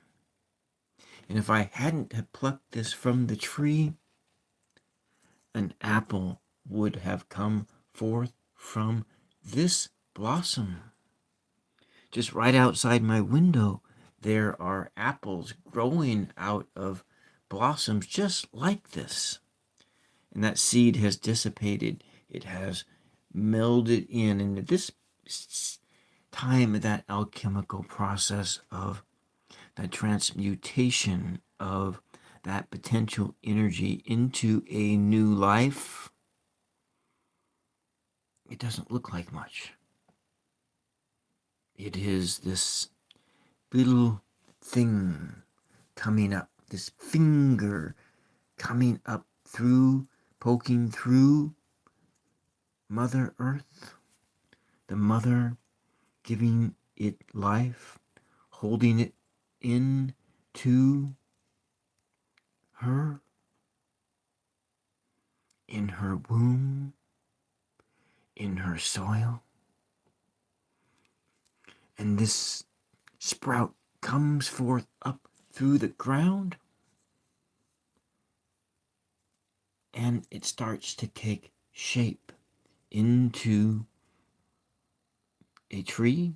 And if I hadn't have plucked this from the tree, an apple would have come forth from this blossom. Just right outside my window, there are apples growing out of blossoms just like this. And that seed has dissipated. It has melded in. And this time of that alchemical process of that transmutation of that potential energy into a new life, it doesn't look like much. It is this little thing coming up, this finger coming up through, poking through Mother Earth, the mother giving it life, holding it into her, in her womb, in her soil. And this sprout comes forth up through the ground, and it starts to take shape into a tree,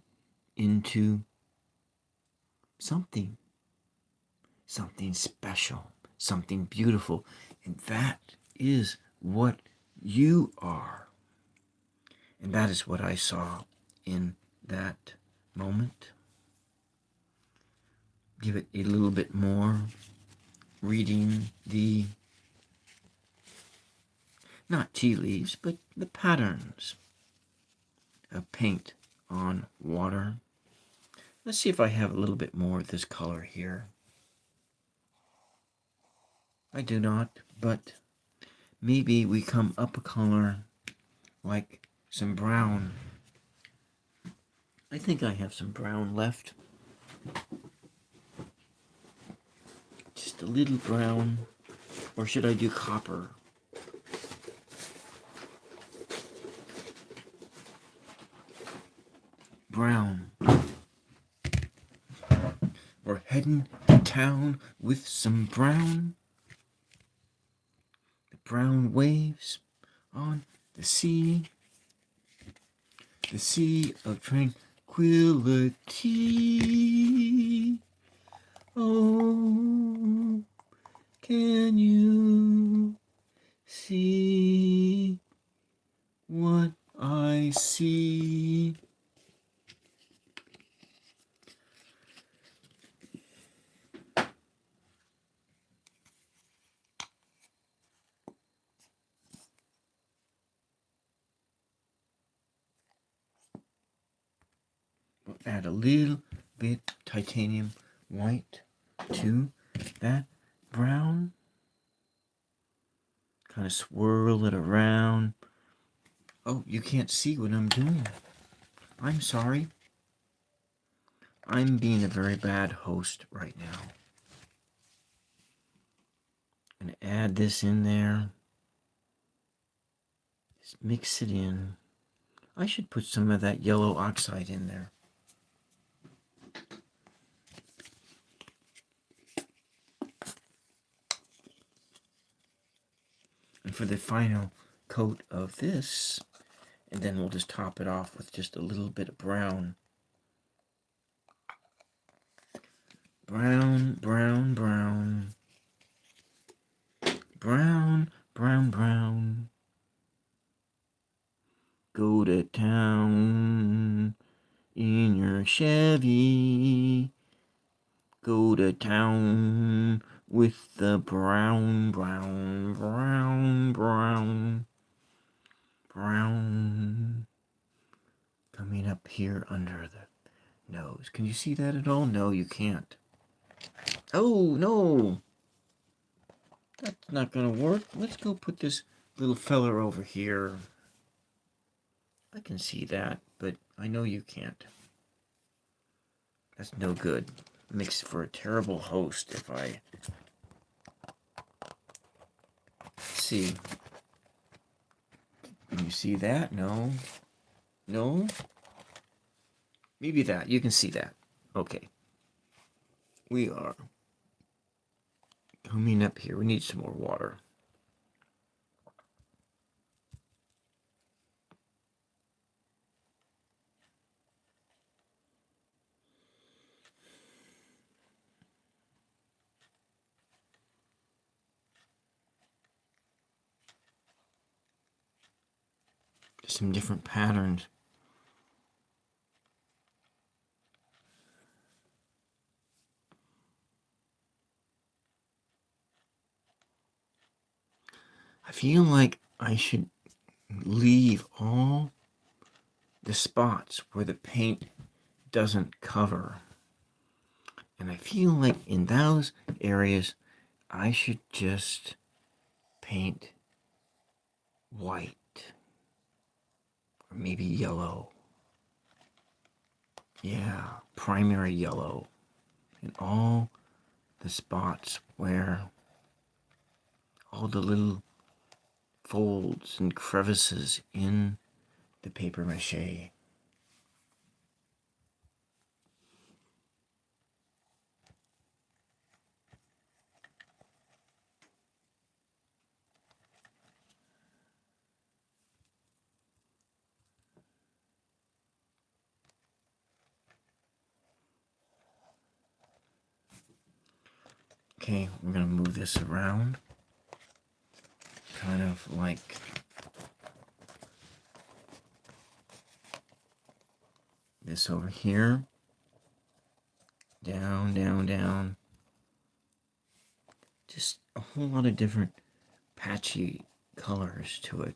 into something special, something beautiful. And that is what you are. And that is what I saw in that moment. Give it a little bit more, reading the, not tea leaves, but the patterns of paint on water. Let's see if I have a little bit more of this color here. I do not, but maybe we come up a color like some brown. I think I have some brown left. Just a little brown. Or should I do copper? Brown. We're heading to town with some brown. The brown waves on the sea of tranquility. Oh, can you see what I see? We'll add a little bit titanium white to that brown. Kind of swirl it around. Oh, you can't see what I'm doing. I'm sorry. I'm being a very bad host right now. I'm going to add this in there. Just mix it in. I should put some of that yellow oxide in there. And for the final coat of this, and then we'll just top it off with just a little bit of brown. Brown, brown, brown. Brown, brown, brown. Go to town in your Chevy. Go to town with the brown, brown, brown, brown, brown. Coming up here under the nose. Can you see that at all? No, you can't. Oh, no. That's not going to work. Let's go put this little feller over here. I can see that, but I know you can't. That's no good. Makes for a terrible host if I... see. Can you see that? No. No? Maybe that. You can see that. Okay. We are coming up here. We need some more water. Some different patterns. feel like I should leave all the spots where the paint doesn't cover. And I feel like in those areas, I should just paint white or maybe yellow. Yeah, primary yellow in all the spots where all the little folds and crevices in the paper mache. Okay, we're going to move this around, kind of like this over here. Down, down, down. Just a whole lot of different patchy colors to it.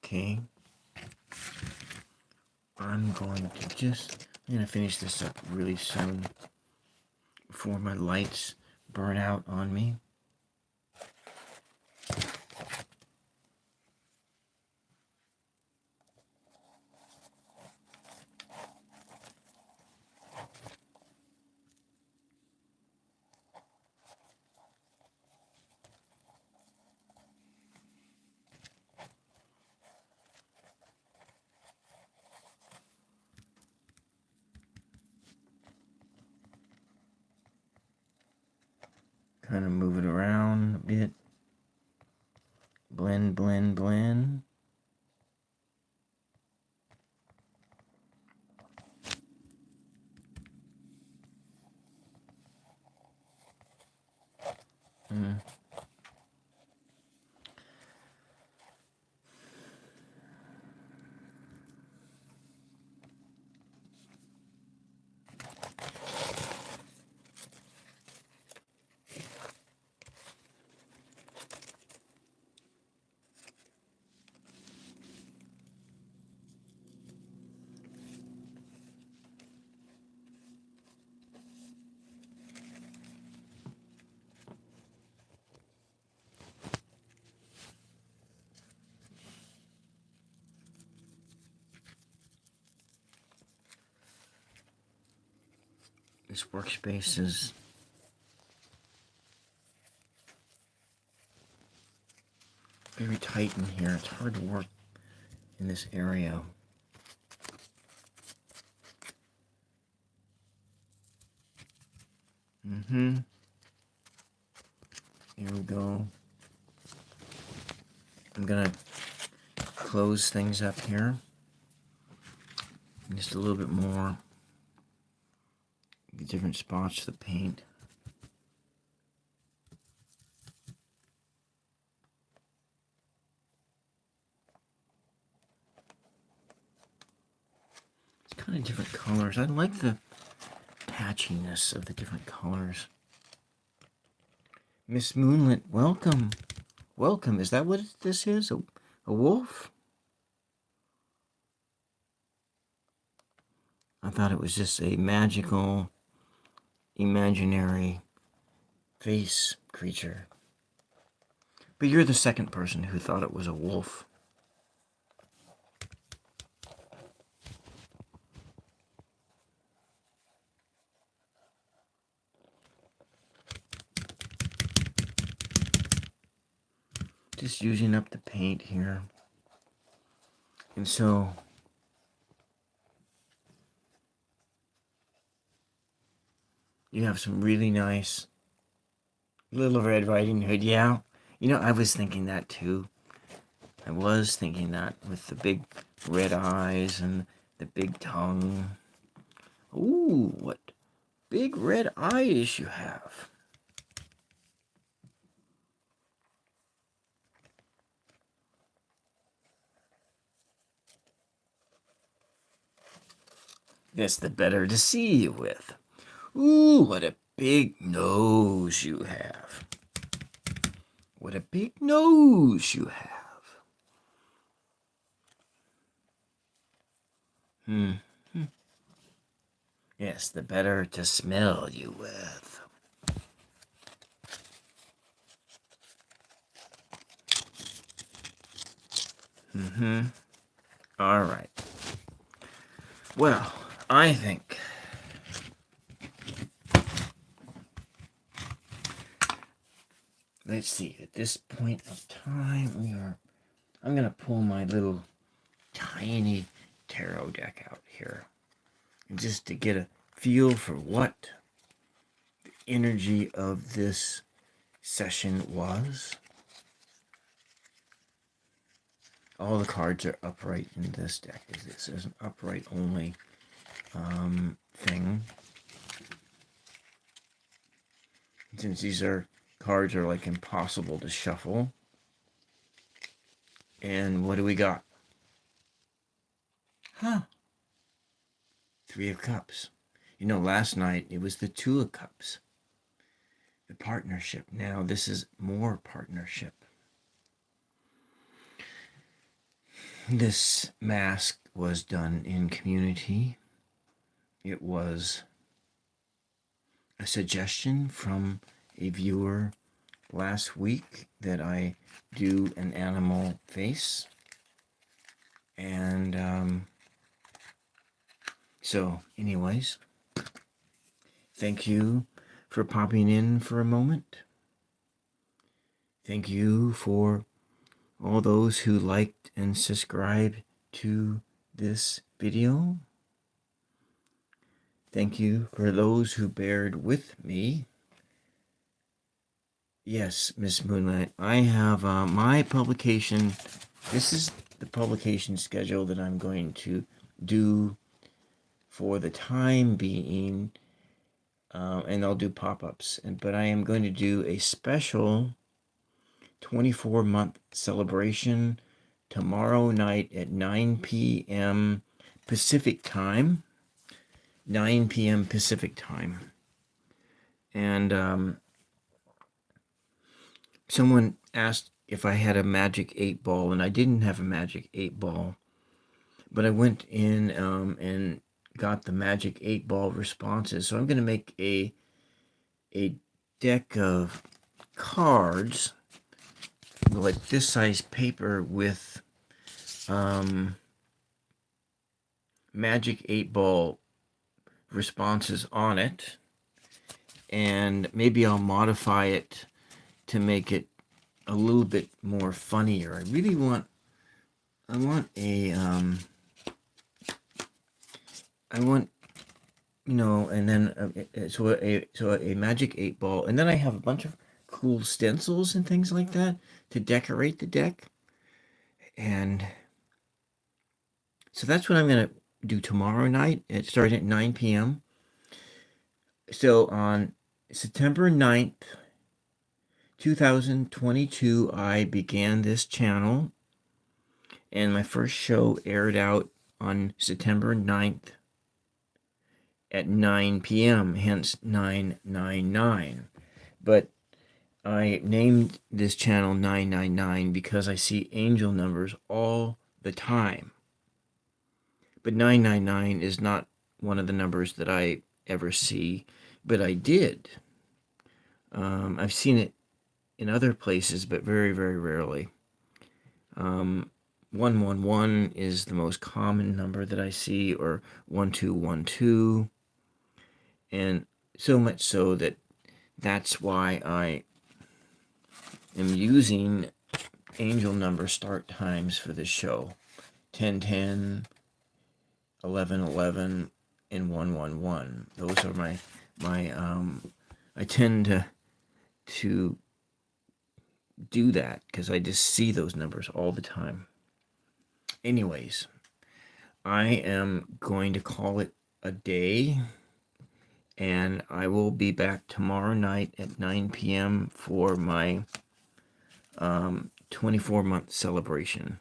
Okay. I'm going to finish this up really soon before my lights burn out on me. Kind of move it around a bit. Blend, blend, blend. This workspace is very tight in here. It's hard to work in this area. Here we go. I'm gonna close things up here. Just a little bit more. Different spots to the paint. It's kind of different colors. I like the patchiness of the different colors. Miss Moonlit, welcome. Welcome. Is that what this is? A wolf? I thought it was just a magical, imaginary face creature. But you're the second person who thought it was a wolf. Just using up the paint here. And so you have some really nice Little Red Riding Hood. Yeah, you know, I was thinking that too. I was thinking that with the big red eyes and the big tongue. Ooh, what big red eyes you have. That's the better to see you with. Ooh, what a big nose you have. What a big nose you have. Yes, the better to smell you with. All right. Well, I think let's see, at this point of time, I'm going to pull my little tiny tarot deck out here. And just to get a feel for what the energy of this session was. All the cards are upright in this deck. This is an upright only thing. Since these cards are like impossible to shuffle. And what do we got? Three of Cups. You know, last night it was the Two of Cups. The partnership. Now this is more partnership. This mask was done in community. It was a suggestion from a viewer last week that I do an animal face. And so anyways, thank you for popping in for a moment. Thank you for all those who liked and subscribed to this video. Thank you for those who bared with me. Yes, Miss Moonlight, I have my publication. This is the publication schedule that I'm going to do for the time being, and I'll do pop-ups. But I am going to do a special 24-month celebration tomorrow night at 9 p.m. Pacific time. 9 p.m. Pacific time. And someone asked if I had a magic 8-ball, and I didn't have a magic 8-ball. But I went in and got the magic 8-ball responses. So I'm going to make a deck of cards, like this size paper, with magic 8-ball responses on it, and maybe I'll modify it to make it a little bit more funnier. I really want you know, and then so a magic 8-ball, and then I have a bunch of cool stencils and things like that to decorate the deck. And so that's what I'm gonna do tomorrow night. It starts at 9 p.m. So on September 9th, 2022, I began this channel, and my first show aired out on September 9th at 9 p.m., hence 999. But I named this channel 999 because I see angel numbers all the time. But 999 is not one of the numbers that I ever see, but I did. I've seen it in other places, but very, very rarely. 111 is the most common number that I see, or 1212. And so much so that that's why I am using angel number start times for this show. 1010, 1111, and 111. Those are my I tend to do that because I just see those numbers all the time. Anyways, I am going to call it a day, and I will be back tomorrow night at 9 p.m. for my 24-month celebration.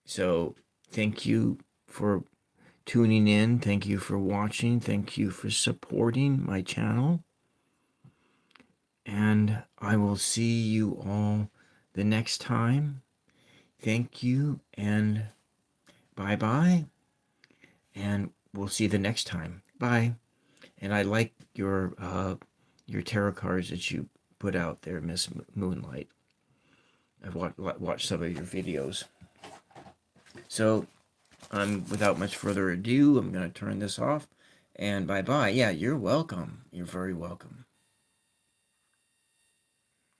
So thank you for tuning in. Thank you for watching. Thank you for supporting my channel. And I will see you all the next time. Thank you and bye-bye. And we'll see you the next time. Bye. And I like your tarot cards that you put out there, Miss Moonlight. I've watched some of your videos. So, without much further ado, I'm going to turn this off. And bye-bye. Yeah, you're welcome. You're very welcome.